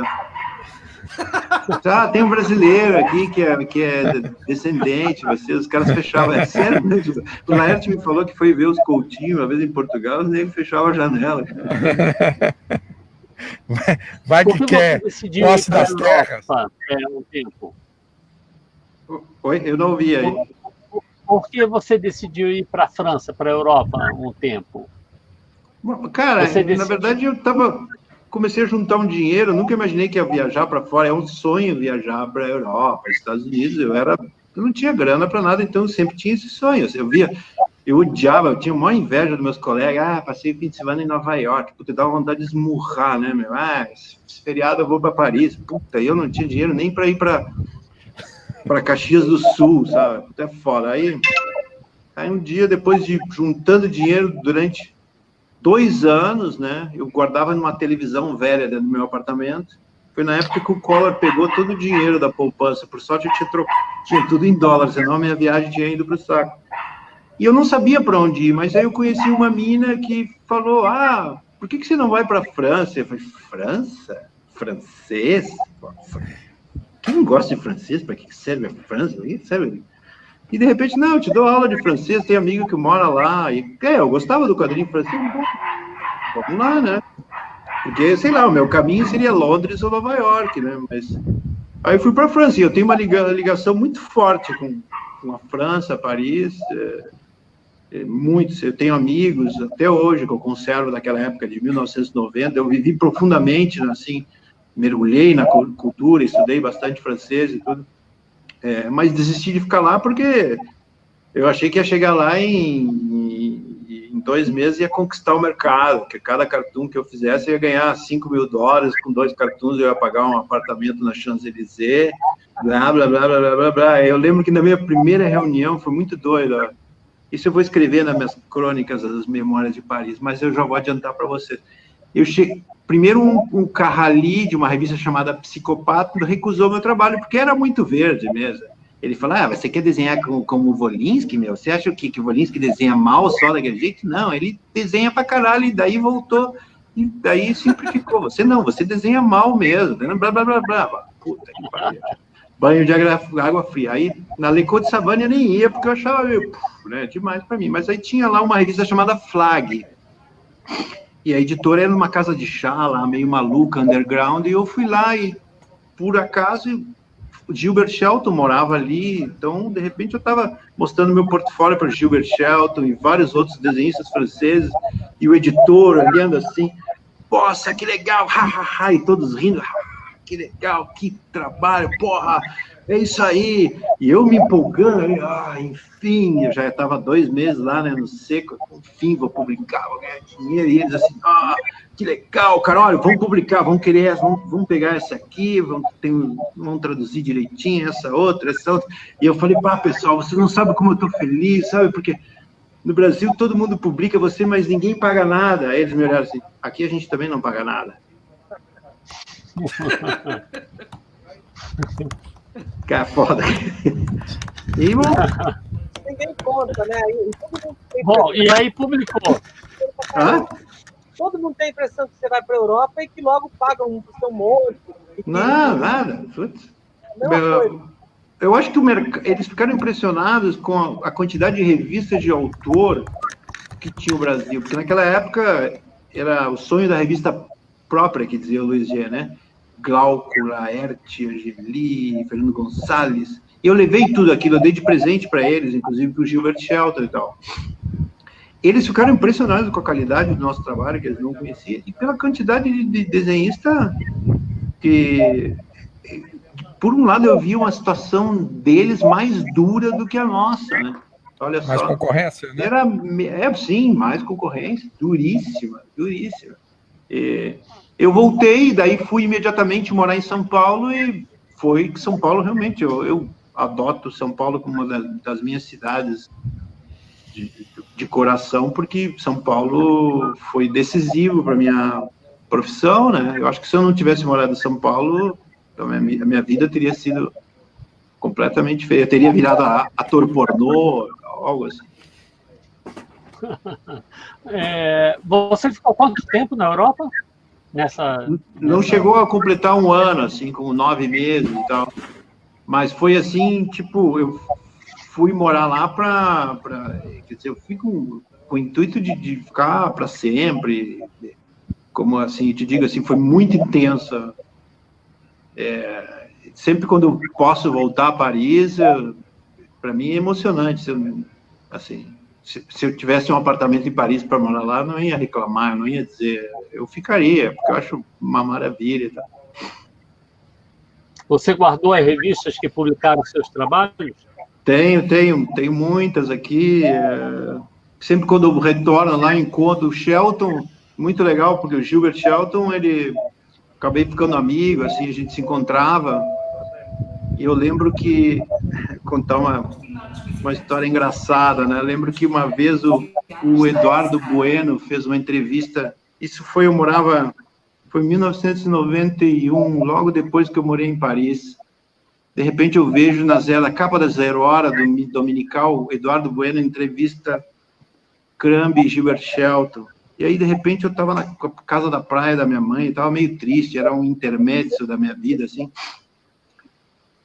Então, tem um brasileiro aqui que é descendente, os caras fechavam, é sério mesmo. O Laerte me falou que foi ver os Coutinho uma vez em Portugal, os negros fechavam a janela. Vai que quer posse das terras. Um tempo. Oi, eu não ouvi aí. Por que você decidiu ir para a França, para a Europa, um tempo? Cara, na verdade comecei a juntar um dinheiro, nunca imaginei que ia viajar para fora, é um sonho viajar para a Europa, Estados Unidos, eu não tinha grana para nada, então eu sempre tinha esse sonho, eu odiava, eu tinha uma inveja dos meus colegas, passei o fim de semana em Nova York, puta, dava vontade de esmurrar, né, meu, esse feriado eu vou para Paris, puta, eu não tinha dinheiro nem para ir para Caxias do Sul, sabe? Até foda. Aí um dia, depois de juntando dinheiro durante 2 anos, né? Eu guardava numa televisão velha dentro do meu apartamento. Foi na época que o Collor pegou todo o dinheiro da poupança. Por sorte, eu tinha tudo em dólares, senão a minha viagem tinha ido para o saco. E eu não sabia para onde ir, mas aí eu conheci uma mina que falou, por que você não vai para a França? Eu falei, França? Francês? Quem gosta de francês? Para que serve a França? Serve? E de repente, não, eu te dou aula de francês, tem amigo que mora lá. E eu gostava do quadrinho francês. Vamos lá, né? Porque, sei lá, o meu caminho seria Londres ou Nova York, né? Mas aí eu fui para a França. E eu tenho uma ligação muito forte com a França, Paris. Muitos. Eu tenho amigos até hoje que eu conservo daquela época de 1990. Eu vivi profundamente, assim. Mergulhei na cultura, estudei bastante francês e tudo, mas desisti de ficar lá porque eu achei que ia chegar lá em 2 meses e ia conquistar o mercado, que cada cartoon que eu fizesse eu ia ganhar $5.000, com 2 cartoons eu ia pagar um apartamento na Champs-Élysées, blá, blá, blá, blá, blá, blá, blá. Eu lembro que na minha primeira reunião foi muito doido, isso eu vou escrever nas minhas crônicas, as Memórias de Paris, mas eu já vou adiantar para vocês. Primeiro, um Carrali, de uma revista chamada Psicopata, recusou meu trabalho, porque era muito verde mesmo. Ele falou, você quer desenhar como o Volinsky, meu? Você acha que o Volinsky desenha mal só daquele jeito? Não, ele desenha pra caralho, e daí voltou, e daí simplificou. Você desenha mal mesmo, blá, blá, blá, blá. Puta que pariu. Banho de água fria. Aí, na Lecô de Savane eu nem ia, porque eu achava meio, demais pra mim. Mas aí tinha lá uma revista chamada Flag, e a editora era numa casa de chá lá, meio maluca, underground, e eu fui lá e, por acaso, o Gilbert Shelton morava ali, então, de repente, eu estava mostrando meu portfólio para Gilbert Shelton e vários outros desenhistas franceses, e o editor olhando assim, nossa, que legal, ha, ha, ha, e todos rindo, que legal, que trabalho, porra, é isso aí. E eu me empolgando, enfim, eu já estava 2 meses lá, né, no seco, enfim, vou publicar, vou ganhar dinheiro, e eles assim, que legal, cara, olha, vamos publicar, vamos vamos pegar essa aqui, vamos traduzir direitinho, essa outra. E eu falei, pessoal, você não sabe como eu estou feliz, sabe, porque no Brasil todo mundo publica você, mas ninguém paga nada. Aí eles me olharam assim, aqui a gente também não paga nada. Cara, foda. E, ninguém conta, né? Bom, e aí publicou. Todo mundo tem a impressão que você vai para a Europa e que logo pagam o seu monte. Não, nada. Eu acho que eles ficaram impressionados com a quantidade de revistas de autor que tinha o Brasil, porque naquela época era o sonho da revista própria, que dizia o Luiz G, né? Glauco, Laerte, Angeli, Fernando Gonçalves. E eu levei tudo aquilo, eu dei de presente para eles, inclusive para o Gilbert Shelton e tal. Eles ficaram impressionados com a qualidade do nosso trabalho, que eles não conheciam, e pela quantidade de desenhista que, por um lado, eu vi uma situação deles mais dura do que a nossa, né? Olha só. Mais concorrência, né? Sim, mais concorrência, duríssima. Eu voltei, daí fui imediatamente morar em São Paulo, e foi que São Paulo, realmente, eu adoto São Paulo como uma das minhas cidades de coração, porque São Paulo foi decisivo para minha profissão, né? Eu acho que se eu não tivesse morado em São Paulo, a minha vida teria sido completamente feia. Eu teria virado ator pornô, algo assim. Você ficou quanto tempo na Europa? Não chegou a completar 1 ano, assim, com 9 meses e tal. Mas foi assim, tipo, eu fui morar lá quer dizer, eu fui com o intuito de ficar para sempre. Como assim, te digo assim, foi muito intensa. Sempre quando eu posso voltar a Paris, para mim é emocionante. Se eu tivesse um apartamento em Paris para morar lá, eu não ia reclamar, eu não ia dizer, eu ficaria, porque eu acho uma maravilha e tal. Você guardou as revistas que publicaram seus trabalhos? Tenho muitas aqui. Sempre quando eu retorno lá, encontro o Shelton, muito legal, porque o Gilbert Shelton, acabei ficando amigo, assim, a gente se encontrava, e eu lembro que, contar uma história engraçada, né? Eu lembro que uma vez o Eduardo Bueno fez uma entrevista, foi em 1991, logo depois que eu morei em Paris. De repente eu vejo na capa da Zero Hora, do Dominical, Eduardo Bueno entrevista Crumb e Gilbert Shelton. E aí, de repente, eu estava na casa da praia da minha mãe, estava meio triste, era um intermédio da minha vida, assim.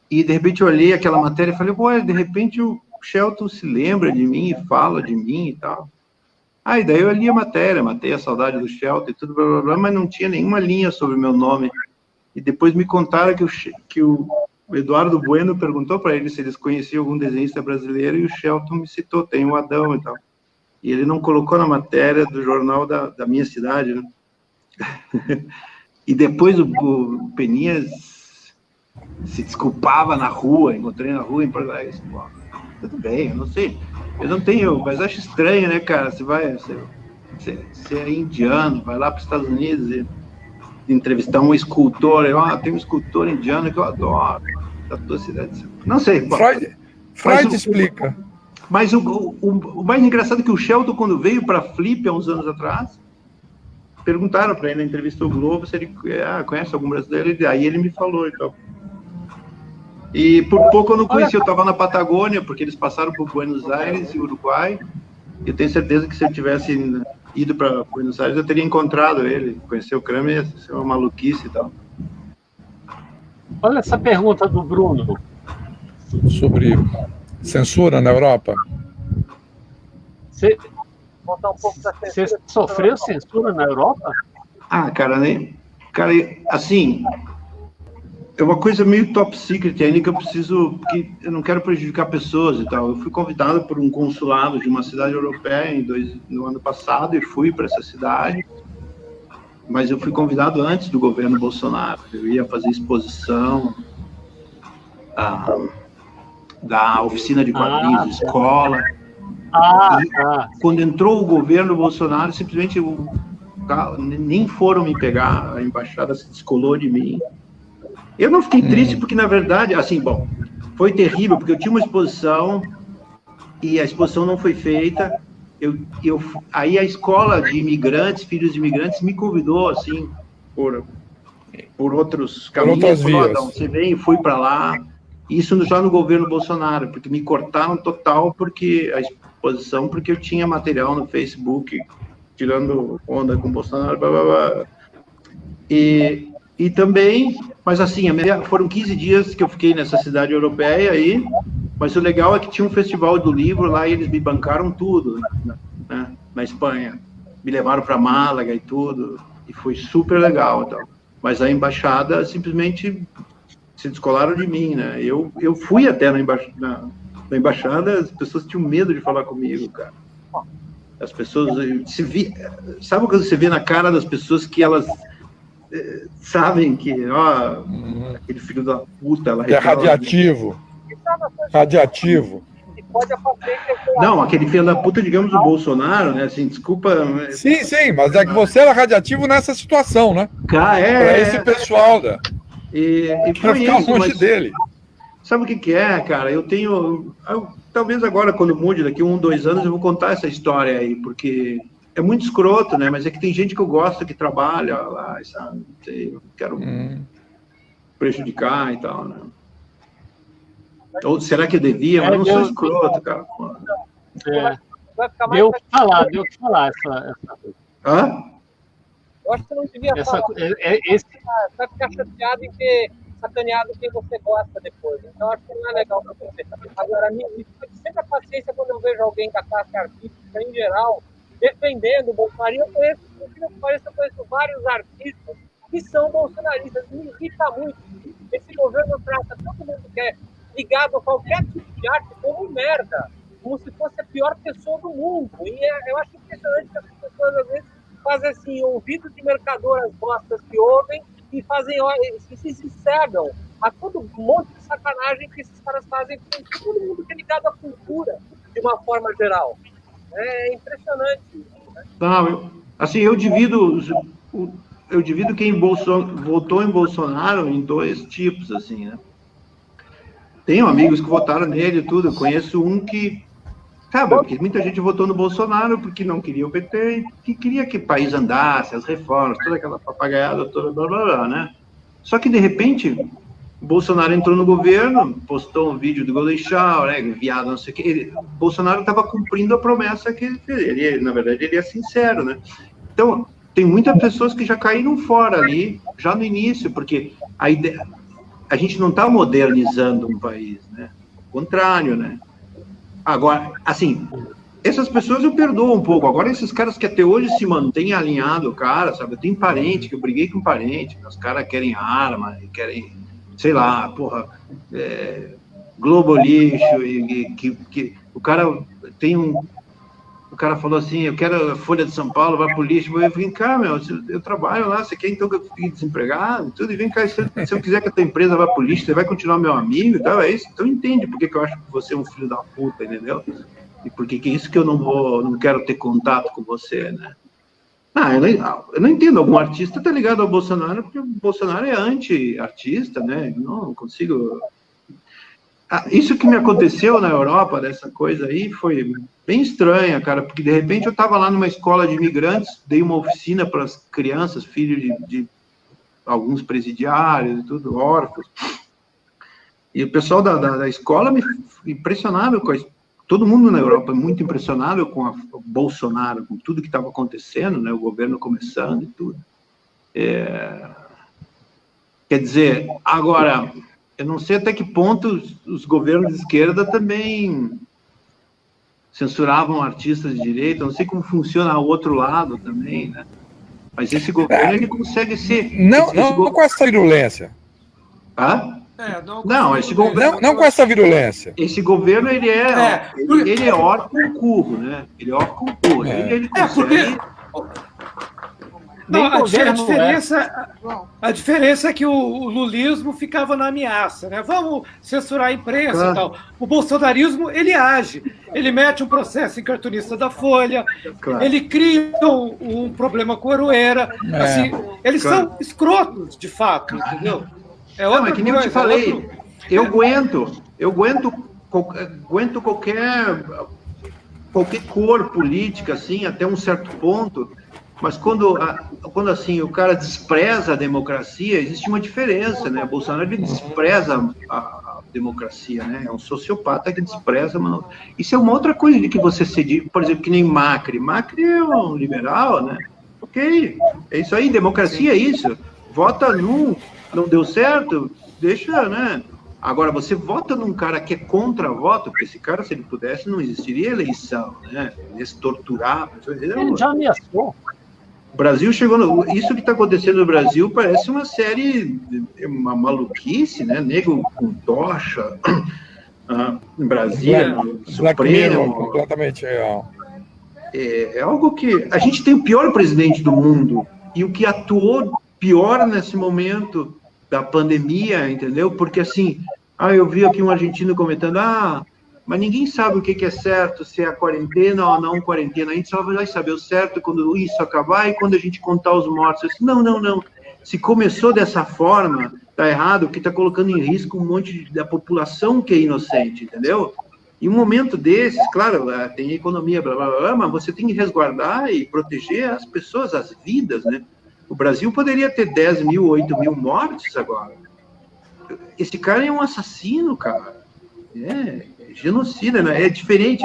E, de repente, eu olhei aquela matéria e falei, de repente o Shelton se lembra de mim e fala de mim e tal. E daí eu li a matéria, matei a saudade do Shelton e tudo, blá, blá, blá, mas não tinha nenhuma linha sobre o meu nome. E depois me contaram que o Eduardo Bueno perguntou para ele se eles conheciam algum desenhista brasileiro, e o Shelton me citou, tem o Adão e tal. E ele não colocou na matéria do jornal da minha cidade, né? E depois o Peninha se desculpava na rua, encontrei na rua em Porto Alegre. Tudo bem, eu não sei, eu não tenho, mas acho estranho, né, cara? Você é indiano, vai lá para os Estados Unidos e entrevistar um escultor, tem um escultor indiano que eu adoro, da tua cidade. Não sei. Freud explica. Mas o mais engraçado é que o Shelton, quando veio para Flip, há uns anos atrás, perguntaram para ele na entrevista do Globo se ele conhece algum brasileiro, e aí ele me falou e tal. E por pouco eu não conheci, eu estava na Patagônia, porque eles passaram por Buenos Aires e Uruguai. Eu tenho certeza que se eu tivesse ido para Buenos Aires, eu teria encontrado ele, conhecer o Kramer, ia ser uma maluquice e tal. Olha essa pergunta do Bruno. Sobre censura na Europa. Você sofreu censura na Europa? Cara, assim, é uma coisa meio top secret ainda que eu preciso, porque eu não quero prejudicar pessoas e tal. Eu fui convidado por um consulado de uma cidade europeia no ano passado e fui para essa cidade, mas eu fui convidado antes do governo Bolsonaro. Eu ia fazer exposição da oficina de quadrinhos, escola. Quando entrou o governo Bolsonaro, simplesmente nem foram me pegar, a embaixada se descolou de mim. Eu não fiquei triste porque, na verdade, assim, bom, foi terrível, porque eu tinha uma exposição e a exposição não foi feita. Aí a escola de imigrantes, filhos de imigrantes, me convidou, assim, por outros caminhos. Falou, você vem, fui para lá. Isso já no governo Bolsonaro, porque me cortaram total porque a exposição, porque eu tinha material no Facebook, tirando onda com Bolsonaro, blá, blá, blá. E também, mas assim, foram 15 dias que eu fiquei nessa cidade europeia aí, mas o legal é que tinha um festival do livro lá e eles me bancaram tudo, né, na Espanha. Me levaram para Málaga e tudo, e foi super legal. Então. Mas a embaixada simplesmente se descolaram de mim, né? Eu fui até na embaixada, as pessoas tinham medo de falar comigo, cara. As pessoas sabe quando você vê na cara das pessoas que elas sabem que, aquele filho da puta, ela é radiativo. Radiativo. Não, aquele filho da puta, digamos, o Bolsonaro, né? Assim, desculpa. Sim, mas é que você era radiativo nessa situação, né? Para esse pessoal, e para ficar longe dele. Sabe o que é, cara? Talvez agora, quando mude, daqui 1, 2 anos, eu vou contar essa história aí, porque é muito escroto, né? Mas é que tem gente que eu gosto que trabalha lá, sabe? Não sei, eu quero prejudicar e tal, né? Ou será que eu devia? Mas eu não sou escroto, cara. Deu o que falar essa coisa. Hã? Eu acho que você não devia falar. Vai ficar chateado em ter sacaneado quem você gosta depois. Então, acho que não é legal para você. Agora, me sempre a paciência quando eu vejo alguém da classe artística, em geral, defendendo o Bolsonaro. Eu conheço vários artistas que são bolsonaristas. Me irrita muito. Esse governo trata todo mundo que é ligado a qualquer tipo de arte como merda. Como se fosse a pior pessoa do mundo. E eu acho impressionante que as pessoas, às vezes, fazem assim, ouvidos de mercadoras bostas que ouvem e se cegam a todo monte de sacanagem que esses caras fazem com todo mundo que é ligado à cultura, de uma forma geral. É impressionante. Né? Não, assim, eu divido quem votou em Bolsonaro em 2 tipos, assim, né? Tenho amigos que votaram nele e tudo, eu conheço um que, sabe, porque muita gente votou no Bolsonaro porque não queria o PT, que queria que o país andasse, as reformas, toda aquela papagaiada toda, blá, blá, blá, né? Só que, de repente, o Bolsonaro entrou no governo, postou um vídeo do Golden Shower, né, enviado, não sei o quê. O Bolsonaro estava cumprindo a promessa que ele fez. Na verdade, ele é sincero, né? Então, tem muitas pessoas que já caíram fora ali, já no início, porque a gente não está modernizando um país, né? Ao contrário, né? Agora, assim, essas pessoas eu perdoo um pouco. Agora, esses caras que até hoje se mantêm alinhados, cara, sabe? Eu tenho parente, que eu briguei com parente, os caras querem arma, querem, sei lá, porra, Globo lixo, e que o cara tem o cara falou assim, eu quero a Folha de São Paulo, vai pro lixo. Eu vim cá, eu trabalho lá, você quer então que eu fique desempregado e tudo, e vem cá, se eu quiser que a tua empresa vá pro lixo, você vai continuar meu amigo e tal, é isso. Então entende por que eu acho que você é um filho da puta, entendeu? E por que é isso que eu não quero ter contato com você, né? Eu não entendo, algum artista tá ligado ao Bolsonaro, porque o Bolsonaro é anti-artista, né? Não consigo... isso que me aconteceu na Europa, dessa coisa aí, foi bem estranha, cara, porque de repente eu estava lá numa escola de imigrantes, dei uma oficina para as crianças, filhos de alguns presidiários e tudo, órfãos, e o pessoal da escola me impressionava todo mundo na Europa muito impressionado com o Bolsonaro, com tudo que estava acontecendo, né, o governo começando e tudo. Quer dizer, agora... Eu não sei até que ponto os governos de esquerda também censuravam artistas de direita, não sei como funciona o outro lado também, né? Mas esse governo, ele consegue ser... Não com essa virulência. Não, esse governo... Não com essa virulência. Esse governo, ele é órfão curro, né? Ele é órfão curro. Ele consegue... Não, a diferença é que o lulismo ficava na ameaça, né? Vamos censurar a imprensa e tal. O bolsonarismo, ele age. Ele mete um processo em cartunista da Folha, ele cria um problema com a Aroeira. Assim, eles são escrotos, de fato, entendeu? É que nem eu te falei, eu aguento qualquer cor política, assim, até um certo ponto. Mas quando assim, o cara despreza a democracia, existe uma diferença, né? O Bolsonaro despreza a democracia, né? É um sociopata que despreza. Mano. Isso é uma outra coisa de que você cede, por exemplo, que nem Macri. Macri é um liberal, né? Ok, é isso aí, democracia é isso. Vota num, não deu certo, deixa, né? Agora, você vota num cara que é contra-voto, porque esse cara, se ele pudesse, não existiria eleição, né? Ele ia se torturar. Ele já ameaçou. O Brasil chegou no... Isso que está acontecendo no Brasil parece uma série, uma maluquice, né? Nego com tocha, em Brasília, Supremo. Completamente real. É algo que... A gente tem o pior presidente do mundo e o que atuou pior nesse momento da pandemia, entendeu? Porque, assim, eu vi aqui um argentino comentando, mas ninguém sabe o que é certo, se é a quarentena ou não quarentena. A gente só vai saber o certo quando isso acabar e quando a gente contar os mortos. Eu disse, não. Se começou dessa forma, tá errado, porque está colocando em risco um monte da população que é inocente, entendeu? Em um momento desses, claro, tem economia, blá, blá, blá, mas você tem que resguardar e proteger as pessoas, as vidas, né? O Brasil poderia ter 10 mil, 8 mil mortes agora. Esse cara é um assassino, cara. É genocida, né? É diferente.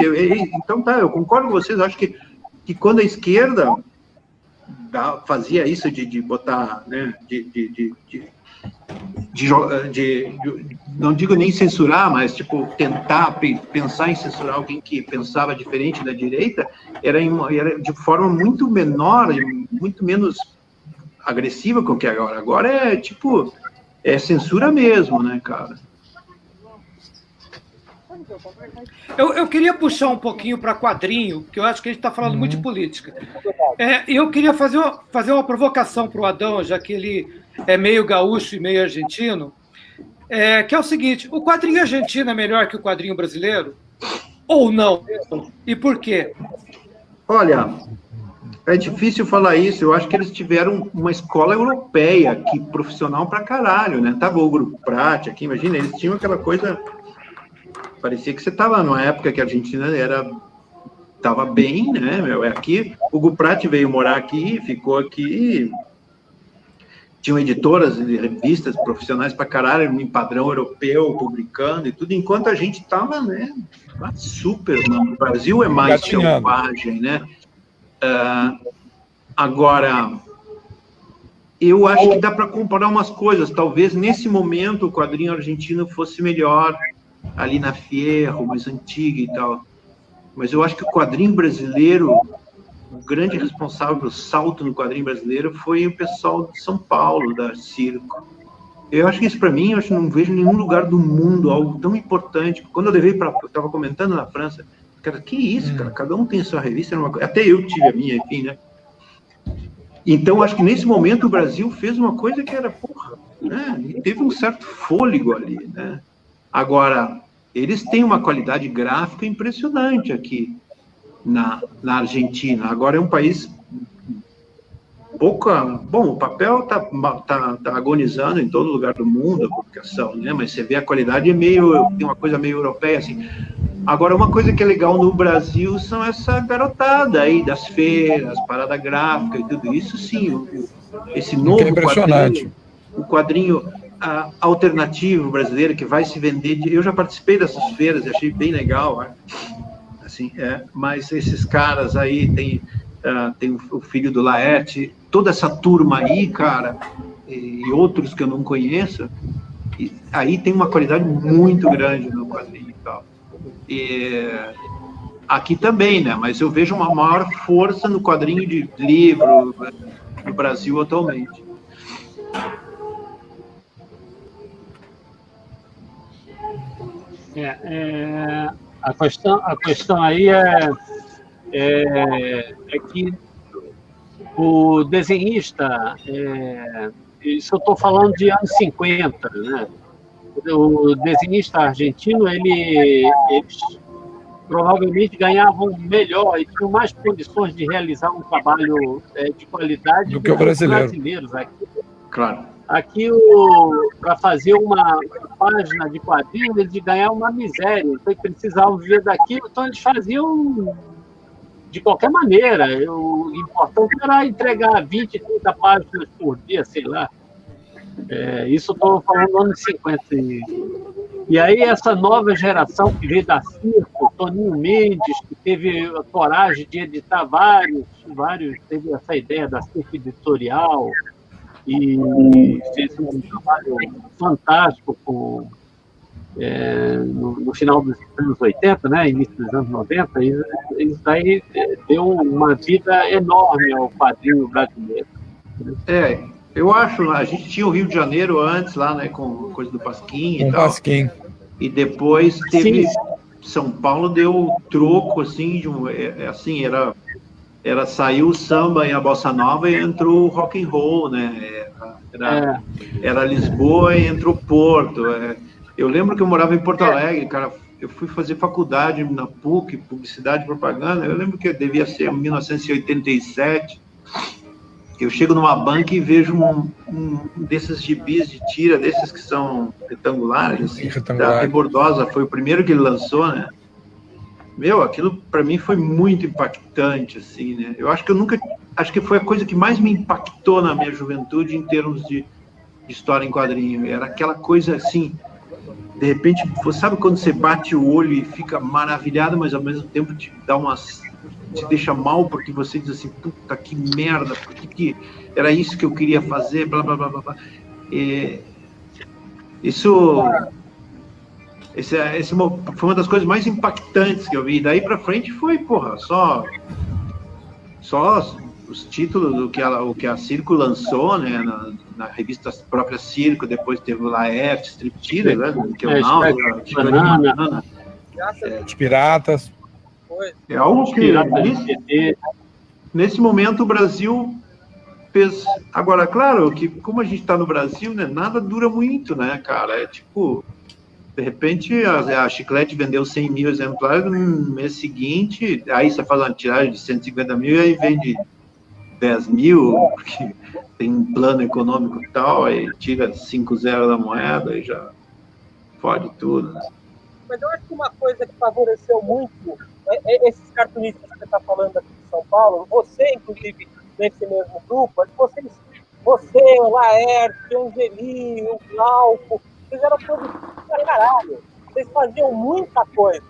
Então tá, eu concordo com vocês. Acho que quando a esquerda fazia isso de botar, né? Não digo nem censurar, mas tipo tentar pensar em censurar alguém que pensava diferente da direita, era de forma muito menor, muito menos agressiva com que agora. Agora é censura mesmo, né, cara? Eu queria puxar um pouquinho para quadrinho, porque eu acho que a gente está falando muito de política. Eu queria fazer uma provocação para o Adão, já que ele é meio gaúcho e meio argentino, que é o seguinte: o quadrinho argentino é melhor que o quadrinho brasileiro? Ou não? E por quê? Olha, é difícil falar isso. Eu acho que eles tiveram uma escola europeia aqui, profissional pra caralho, né? Tava o Grupo Prati aqui, imagina, eles tinham aquela coisa... Parecia que você estava numa época que a Argentina estava bem, né? Aqui, o Grupo Prati veio morar aqui, ficou aqui... Tinham editoras e revistas profissionais pra caralho, em padrão europeu, publicando e tudo, enquanto a gente estava, né? Super, mano. O Brasil é mais selvagem, né? Agora, eu acho que dá para comparar umas coisas. Talvez, nesse momento, o quadrinho argentino fosse melhor, ali na Fierro, mais antiga e tal. Mas eu acho que o quadrinho brasileiro... O grande responsável pelo salto no quadrinho brasileiro foi o pessoal de São Paulo, da Circo. Eu acho que isso, para mim, eu não vejo em nenhum lugar do mundo algo tão importante. Quando eu levei para... Eu estava comentando na França, cara, que isso, cara? Cada um tem sua revista. Até eu tive a minha, enfim, né? Então, acho que nesse momento o Brasil fez uma coisa que era, né? E teve um certo fôlego ali, né? Agora, eles têm uma qualidade gráfica impressionante aqui. Na Argentina. Agora é um país bom, o papel tá agonizando em todo lugar do mundo, a publicação, né? Mas você vê a qualidade tem uma coisa meio europeia, assim. Agora, uma coisa que é legal no Brasil são essa garotada aí das feiras, parada gráfica e tudo isso, sim. Esse novo quadrinho alternativo brasileiro que vai se vender. Eu já participei dessas feiras e achei bem legal, né? Assim, mas esses caras aí, tem o filho do Laerte, toda essa turma aí, cara, e outros que eu não conheço, e aí tem uma qualidade muito grande no quadrinho e tal. E aqui também, né? Mas eu vejo uma maior força no quadrinho de livro no Brasil atualmente. A questão aí é que o desenhista, isso eu estou falando de anos 50, né? O desenhista argentino, eles provavelmente ganhavam melhor e tinham mais condições de realizar um trabalho de qualidade do que o brasileiro. Brasileiros aqui. Claro. Aqui, para fazer uma página de quadrinhos, eles ganhavam uma miséria, então eles precisavam viver daquilo, então eles faziam de qualquer maneira. O importante era entregar 20, 30 páginas por dia, sei lá. Isso eu estou falando dos anos 50. E aí essa nova geração que veio da Circo, Toninho Mendes, que teve a coragem de editar vários, teve essa ideia da Circo Editorial, e fez um trabalho fantástico no final dos anos 80, né, início dos anos 90, isso daí deu uma vida enorme ao quadrinho brasileiro. Eu acho, a gente tinha o Rio de Janeiro antes, lá, né, com coisa do Pasquim e tal. Pasquim. E depois teve... Sim. São Paulo deu troco, assim, saiu o samba e a bossa nova e entrou o rock and roll, né? Era Lisboa e entrou Porto. Eu lembro que eu morava em Porto Alegre, cara. Eu fui fazer faculdade na PUC, Publicidade e Propaganda. Eu lembro que devia ser em 1987. Eu chego numa banca e vejo um desses gibis de tira, desses que são retangulares, assim, da Rebordosa, foi o primeiro que ele lançou, né? Aquilo para mim foi muito impactante, assim, né? Eu acho que foi a coisa que mais me impactou na minha juventude em termos de história em quadrinho. Era aquela coisa assim, de repente, você sabe quando você bate o olho e fica maravilhado, mas ao mesmo tempo te deixa mal, porque você diz assim, puta, que merda, porque era isso que eu queria fazer, blá, blá, blá, blá, blá. Foi uma das coisas mais impactantes que eu vi. Daí pra frente foi, só os títulos do que a Circo lançou, né, na revista própria Circo, depois teve o Laerte, Striptease, né, que é o Náusea, Os Piratas. É algo que, nesse momento, o Brasil fez... Agora, claro, que como a gente está no Brasil, né, nada dura muito, né, cara? De repente, a Chiclete vendeu 100 mil exemplares no mês seguinte, aí você faz uma tiragem de 150 mil e aí vende 10 mil, porque tem um plano econômico e tal, aí tira 5-0 da moeda e já fode tudo, né? Mas eu acho que uma coisa que favoreceu muito esses cartunistas que você está falando aqui de São Paulo, você, inclusive, nesse mesmo grupo, você, o Laerte, o Angeli, o Glauco, fizeram todos caralho. Vocês faziam muita coisa,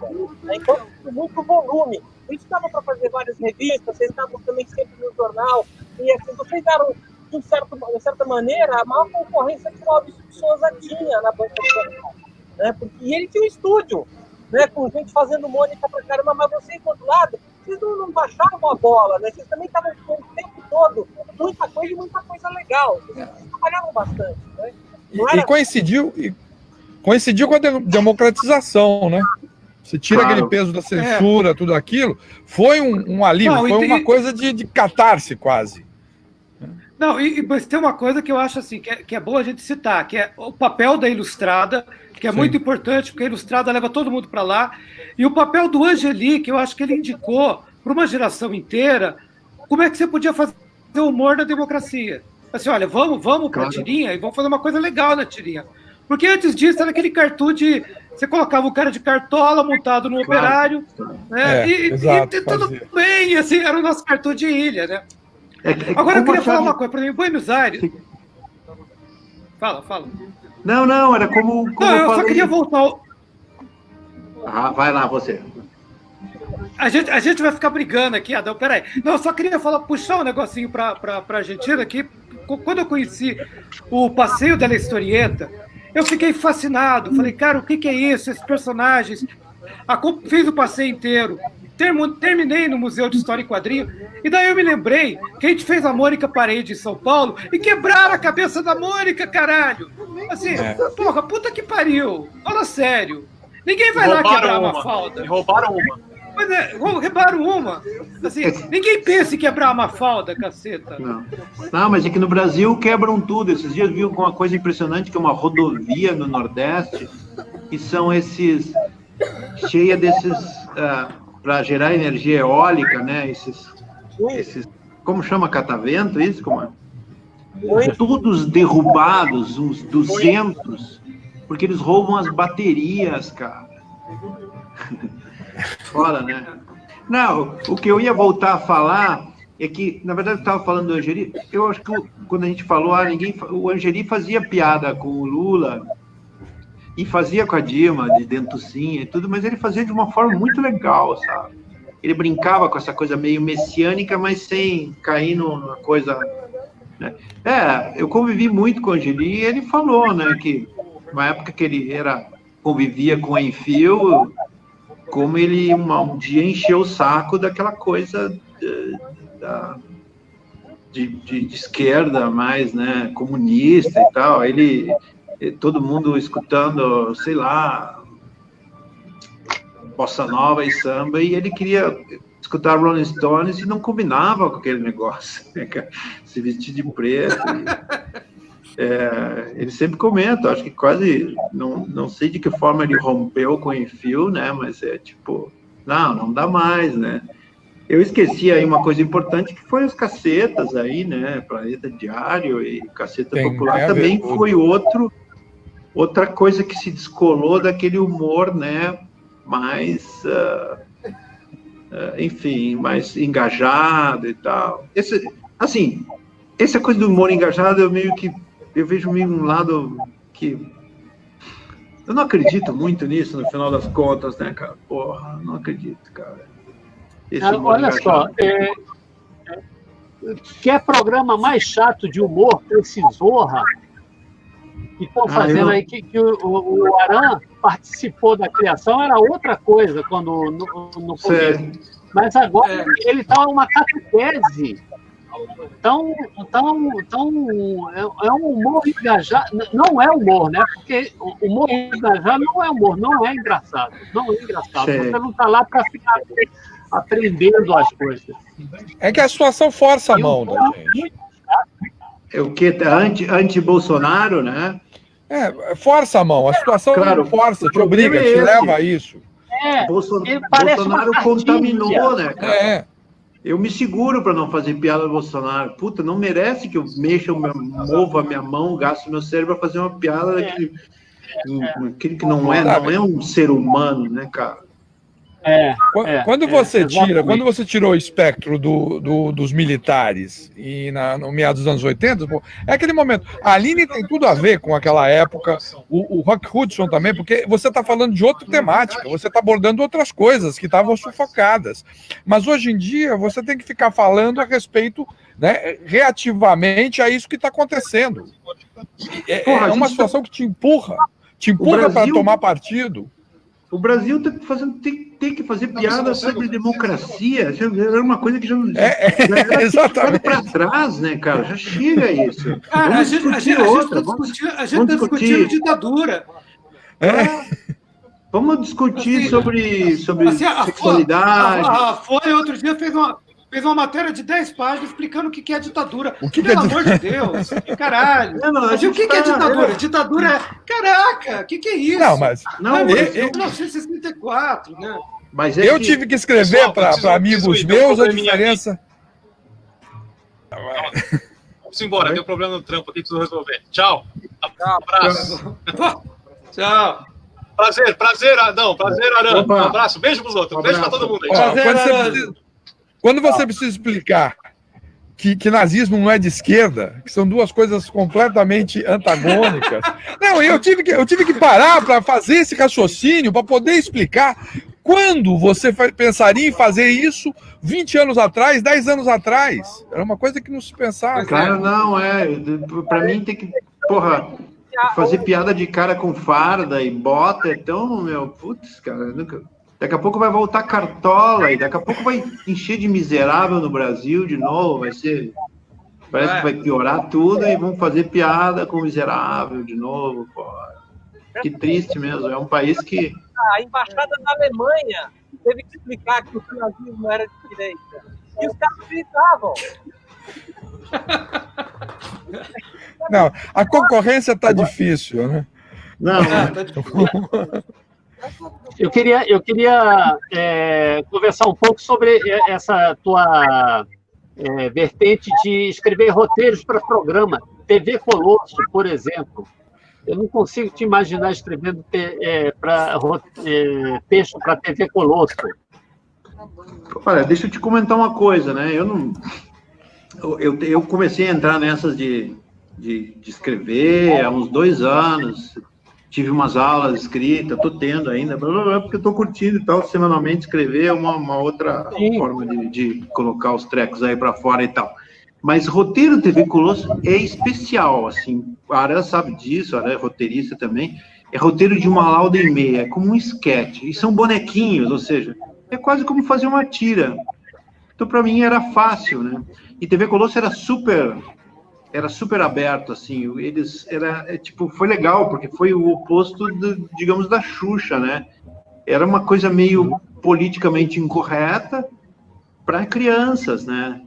né? Então, muito volume. Por isso dava para fazer várias revistas, vocês estavam também sempre no jornal, e assim, vocês eram, de certa maneira, a maior concorrência que o Maurício de Souza tinha na banca de jornal, né? E ele tinha um estúdio, né, com gente fazendo Mônica pra caramba, mas vocês, do outro lado, vocês não baixaram a bola, né? Vocês também estavam o tempo todo, muita coisa legal. Vocês trabalhavam bastante, né? E coincidiu com a democratização, né? Você tira aquele peso da censura, tudo aquilo, foi um alívio, foi uma coisa de catarse quase. Não, mas tem uma coisa que eu acho assim, que é bom a gente citar, que é o papel da Ilustrada, que é muito importante, porque a Ilustrada leva todo mundo para lá, e o papel do Angeli, que eu acho que ele indicou para uma geração inteira como é que você podia fazer o humor da democracia. Assim, olha, vamos para a tirinha e vamos fazer uma coisa legal na tirinha. Porque antes disso era aquele cartoon de... Você colocava o cara de cartola montado no operário, né? E tudo bem, assim, era o nosso cartoon de ilha, né? Agora eu queria falar uma coisa para mim. Buenos Aires... Fala. Não, era como eu só queria voltar... vai lá, você. A gente vai ficar brigando aqui, Adão, peraí. Não, eu só queria puxar um negocinho para a Argentina aqui. Quando eu conheci o Passeio da Historieta, eu fiquei fascinado. Falei, cara, o que é isso? Esses personagens. Fiz o passeio inteiro. Terminei no Museu de História e Quadrinho. E daí eu me lembrei que a gente fez a Mônica Parede em São Paulo e quebraram a cabeça da Mônica, caralho. Assim, porra, puta que pariu. Fala sério. Ninguém vai lá quebrar uma falda. E roubaram uma. Mas roubaram uma. Assim, ninguém pensa em quebrar uma falda, caceta. Não, mas é que no Brasil quebram tudo. Esses dias viu uma coisa impressionante, que é uma rodovia no Nordeste, que são esses... cheia desses... para gerar energia eólica, né? Esses como chama, catavento, isso? Como é? Todos derrubados, uns 200, porque eles roubam as baterias, cara. Fora, né? Não, o que eu ia voltar a falar é que, na verdade, eu estava falando do Angeli, eu acho que quando a gente falou, o Angeli fazia piada com o Lula e fazia com a Dilma, de dentucinha e tudo, mas ele fazia de uma forma muito legal, sabe? Ele brincava com essa coisa meio messiânica, mas sem cair numa coisa... Né? Eu convivi muito com o Angeli e ele falou, né, que na época que ele convivia com o Enfio, como ele um dia encheu o saco daquela coisa de esquerda mais, né, comunista e tal. Todo mundo escutando, sei lá, bossa nova e samba, e ele queria escutar Rolling Stones e não combinava com aquele negócio, né, se vestir de preto. Ele sempre comenta, acho que quase, não sei de que forma ele rompeu com o Enfio, né, mas tipo, não dá mais, né. Eu esqueci aí uma coisa importante, que foi os cacetas aí, né, Planeta Diário e Caceta Popular também foi outra coisa que se descolou daquele humor, né, mais, enfim, mais engajado e tal. Essa coisa do humor engajado, eu vejo meio um lado que... Eu não acredito muito nisso, no final das contas, né, cara? Porra, não acredito, cara. Olha só, quer programa mais chato de humor que esse Zorra que estão fazendo aí, que o Aran participou da criação, era outra coisa quando no começo. Mas agora ele está uma catequese. Então, é um humor engajado. Não é humor, né? Porque o humor engajado não é humor, não é engraçado. Não é engraçado. Você não está lá para ficar aprendendo as coisas. É que a situação força a mão da gente. É o que? Anti-Bolsonaro, né? Força a mão. A situação força, te obriga, te leva a isso. Bolsonaro contaminou, né, cara? Eu me seguro para não fazer piada do Bolsonaro. Puta, não merece que eu mova a minha mão, gaste meu cérebro para fazer uma piada daquele que não é um ser humano, né, cara? Quando você tirou o espectro dos militares e no meados dos anos 80, é aquele momento. A Aline tem tudo a ver com aquela época, o Rock Hudson também, porque você está falando de outra temática, você está abordando outras coisas que estavam sufocadas. Mas hoje em dia você tem que ficar falando a respeito, né, reativamente a isso que está acontecendo. É uma situação que te empurra para tomar partido. O Brasil tem que fazer piada sobre democracia. Era uma coisa que já exatamente para trás, né, cara? Já chega isso. Cara, a gente está discutindo ditadura. Vamos discutir sobre sexualidade. A Folha outro dia fez uma matéria de 10 páginas explicando o que é ditadura. Pelo amor de Deus, caralho. O que é ditadura? Ditadura é... Caraca, o que é isso? Não, mas... 1964, né? Mas eu tive que escrever para amigos meus a diferença... Vamos embora, tem um problema no trampo aqui, preciso resolver. Tchau. Abraço. Tchau. Prazer, Adão. Prazer, Aran. Um abraço. Beijo pros outros. Beijo pra todo mundo aí. Quando você precisa explicar que nazismo não é de esquerda, que são duas coisas completamente antagônicas. Não, eu tive que parar para fazer esse raciocínio, para poder explicar quando você pensaria em fazer isso 20 anos atrás, 10 anos atrás. Era uma coisa que não se pensava. Cara, não, para mim tem que, fazer piada de cara com farda e bota, então, putz, cara, nunca... Daqui a pouco vai voltar Cartola e daqui a pouco vai encher de miserável no Brasil de novo, parece que vai piorar tudo e vão fazer piada com miserável de novo, pô. Que triste mesmo, é um país que a embaixada da Alemanha teve que explicar que o nazismo era de direita. E os caras gritavam. Não, a concorrência está difícil, né? Não, Eu queria conversar um pouco sobre essa tua vertente de escrever roteiros para programa. TV Colosso, por exemplo. Eu não consigo te imaginar escrevendo texto para TV Colosso. Olha, deixa eu te comentar uma coisa, né? Eu comecei a entrar nessas de escrever há uns 2 anos. Tive umas aulas escritas, estou tendo ainda, porque estou curtindo e tal. Semanalmente escrever é uma outra forma de colocar os trecos aí para fora e tal. Mas roteiro TV Colosso é especial, assim. A Aran sabe disso, a Aran é roteirista também. É roteiro de 1 lauda e meia, é como um esquete. E são bonequinhos, ou seja, é quase como fazer uma tira. Então, para mim, era fácil, né? E TV Colosso era super aberto, assim. Foi legal, porque foi o oposto, digamos, da Xuxa, né? Era uma coisa meio politicamente incorreta para crianças, né?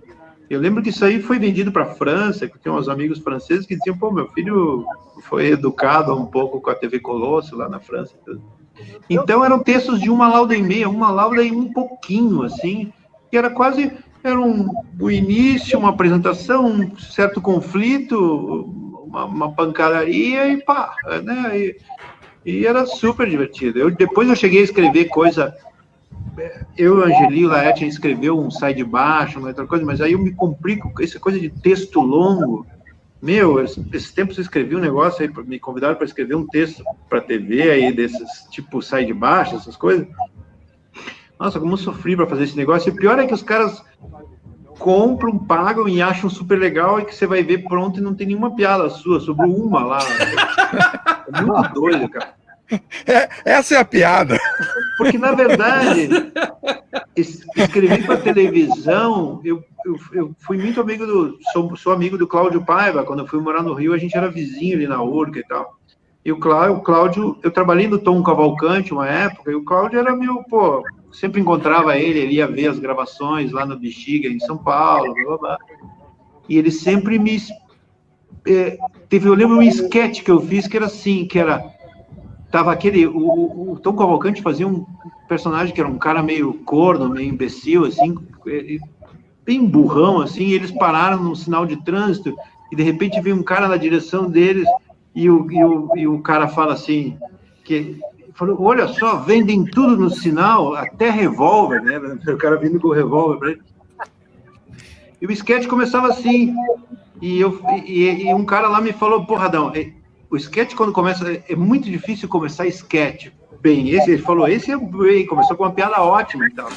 Eu lembro que isso aí foi vendido para a França, que tem uns amigos franceses que diziam, pô, meu filho foi educado um pouco com a TV Colosso lá na França. Então, eram textos de 1 lauda e meia, 1 lauda e um pouquinho, assim, que era o início, uma apresentação, um certo conflito, uma pancadaria e pá, né? E era super divertido. Depois eu cheguei a escrever coisa... Eu e a Angeli Laerte escreveu um Sai de Baixo, uma outra coisa, mas aí eu me complico com essa coisa de texto longo. Esses tempos eu escrevi um negócio aí, me convidaram para escrever um texto para TV aí, desses tipo Sai de Baixo, essas coisas. Nossa, como eu sofri para fazer esse negócio. E o pior é que os caras compram, pagam e acham super legal, e que você vai ver pronto e não tem nenhuma piada sua, sobrou uma lá. É muito doido, cara. Essa é a piada. Porque, na verdade, escrevi para televisão, eu fui muito amigo sou amigo do Cláudio Paiva. Quando eu fui morar no Rio, a gente era vizinho ali na Urca e tal. E o Cláudio, eu trabalhei no Tom Cavalcante uma época, e o Cláudio era sempre encontrava ele ia ver as gravações lá no Bexiga, em São Paulo, blá, blá, blá. E ele sempre eu lembro um esquete que eu fiz, que era assim, tava o Tom Cavalcante fazia um personagem que era um cara meio corno, meio imbecil, assim, bem burrão, assim, e eles pararam num sinal de trânsito, e de repente veio um cara na direção deles, e o cara fala assim, falou, olha só, vendem tudo no sinal, até revólver, né? O cara vindo com o revólver pra ele. E o esquete começava assim, e um cara lá me falou, pô, Radão, o sketch, quando começa, é muito difícil começar sketch bem. Ele falou, esse é bem, começou com uma piada ótima e tal.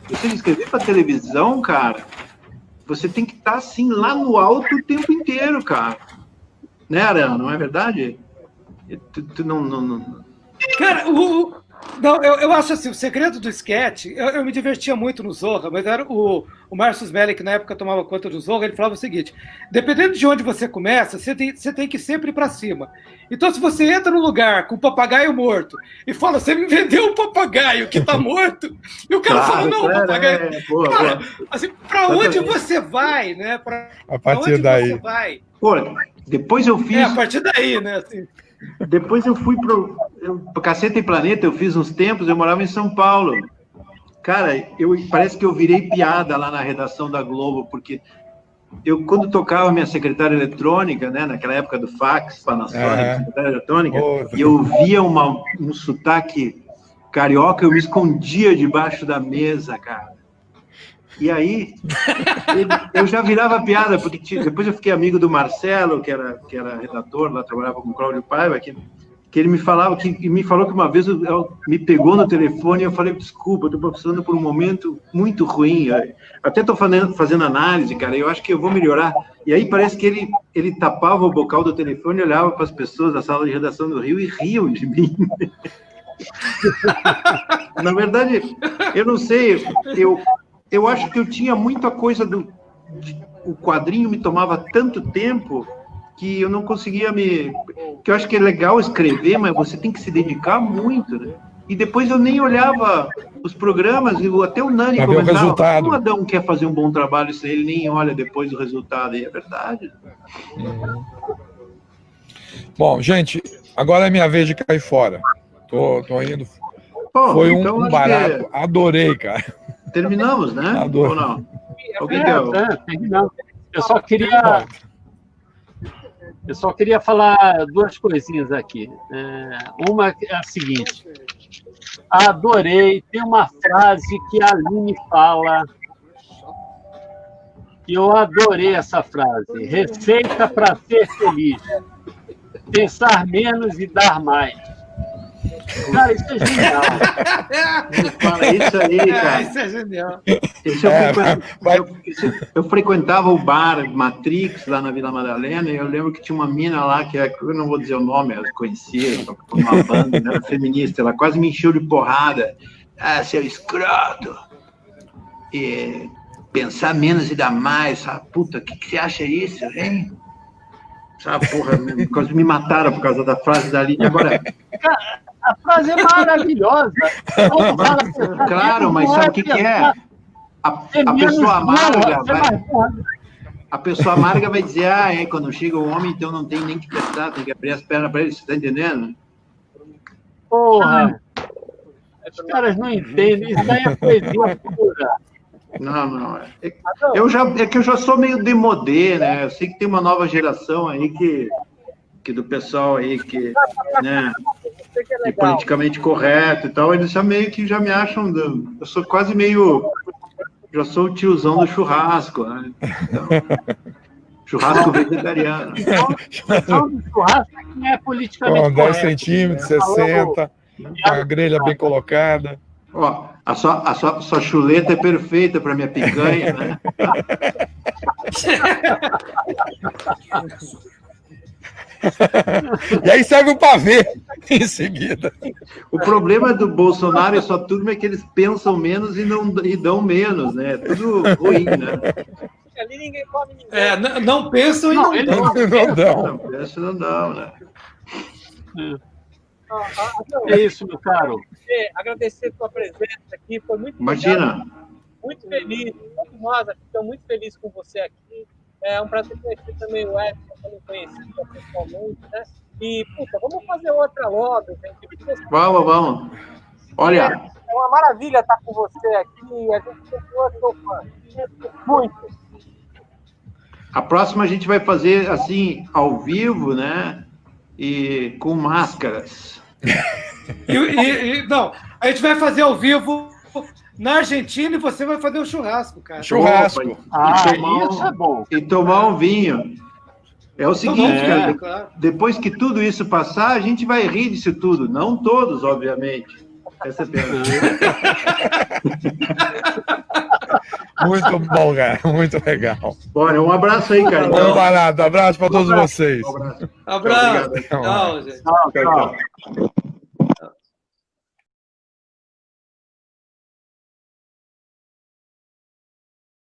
Você escrever para televisão, cara, você tem que estar assim, lá no alto o tempo inteiro, cara. Né, Aran? Não é verdade? Tu não... Cara, não, eu acho assim, o segredo do sketch, eu me divertia muito no Zorra, mas era o Márcio Smelly, que na época tomava conta do Zorra, ele falava o seguinte, dependendo de onde você começa, você tem que ir sempre para cima. Então, se você entra num lugar com o papagaio morto e fala, você me vendeu um papagaio que tá morto, e o cara fala, não, o papagaio... Cara, assim, para onde você vai, né? A partir daí. Você vai? Pô, depois eu fiz... a partir daí, né? Assim. Depois eu fui pro Caceta e Planeta, eu fiz uns tempos, eu morava em São Paulo. Cara, parece que eu virei piada lá na redação da Globo, porque quando tocava minha secretária eletrônica, né, naquela época do fax, Panasonic, secretária eletrônica, e eu via um sotaque carioca, eu me escondia debaixo da mesa, cara. E aí, eu já virava piada, porque depois eu fiquei amigo do Marcelo, que era redator, lá trabalhava com o Cláudio Paiva, que ele me falou que uma vez me pegou no telefone e eu falei, desculpa, eu estou passando por um momento muito ruim, até estou fazendo análise, cara, eu acho que eu vou melhorar. E aí parece que ele tapava o bocal do telefone, olhava para as pessoas da sala de redação do Rio e riam de mim. Na verdade, eu não sei, eu acho que eu tinha muita coisa o quadrinho me tomava tanto tempo que eu não conseguia que eu acho que é legal escrever, mas você tem que se dedicar muito, né? e depois eu nem olhava os programas, e até o Nani Pra ver o comentava, resultado. como o Adão quer fazer um bom trabalho se ele nem olha depois o resultado, e é verdade. Bom, gente, agora é minha vez de cair fora. Tô indo. Bom, Foi então, um acho barato. Adorei, cara. que terminamos, né? Adoro. Ou não? Alguém deu? Não. Eu só queria falar duas coisinhas aqui. Uma é a seguinte. Adorei. Tem uma frase que a Aline fala, e eu adorei essa frase. Receita para ser feliz. Pensar menos e dar mais. Cara, isso é genial. Fala isso aí, cara. Isso é genial. Eu frequentava o bar Matrix lá na Vila Madalena e eu lembro que tinha uma mina lá que eu não vou dizer o nome, eu conhecia, por uma banda, né, feminista, ela quase me encheu de porrada. Ah, seu escroto. E pensar menos e dar mais, sabe? Puta, o que você acha isso, hein? Sabe, porra, quase me mataram por causa da frase da Aline. Agora, A frase é maravilhosa. claro, mas sabe o que é? A pessoa amarga a pessoa amarga vai dizer, quando chega o homem, então não tem nem que pensar, tem que abrir as pernas para ele, você tá entendendo? Porra! Os caras não entendem, isso daí é poesia pura. Não. É que eu já sou meio demodê, né? Eu sei que tem uma nova geração aí que do pessoal aí que, né, que politicamente correto e tal, eles já meio que já me acham, eu sou quase meio, já sou o tiozão do churrasco, né? Então, churrasco vegetariano. Então, do churrasco não é politicamente Com 10 correto, centímetros, né? 60, a grelha bem colocada. Ó, a sua chuleta é perfeita para minha picanha, né? E aí serve o pavê em seguida. O problema do Bolsonaro e sua turma é que eles pensam menos e dão menos, né? É tudo ruim, né? Ali ninguém come ninguém. Não pensam e não dão. Não dão. Não, pensa não dão, né? É isso, meu caro. Agradecer a tua presença aqui, foi muito Imagina. legal, muito feliz, todos nós aqui estamos muito felizes com você aqui. É um prazer conhecer também o Edson, que eu não conhecia pessoalmente, né? E, puta, vamos fazer outra logo, gente. Vamos. Olha, é uma maravilha estar com você aqui, a gente continua seu fã. Muito. a próxima a gente vai fazer assim, ao vivo, né? E com máscaras. Não, a gente vai fazer ao vivo na Argentina e você vai fazer um churrasco, cara. Churrasco. Isso é bom. E tomar um vinho. É o seguinte, cara, claro. depois que tudo isso passar, a gente vai rir disso tudo. Não todos, obviamente. Essa é a pergunta. Muito bom, cara. Muito legal. Bora, um abraço aí, cara. Não vai nada. Abraço para todos vocês. Um abraço. Abraço. Obrigado. Tchau, gente. Tchau.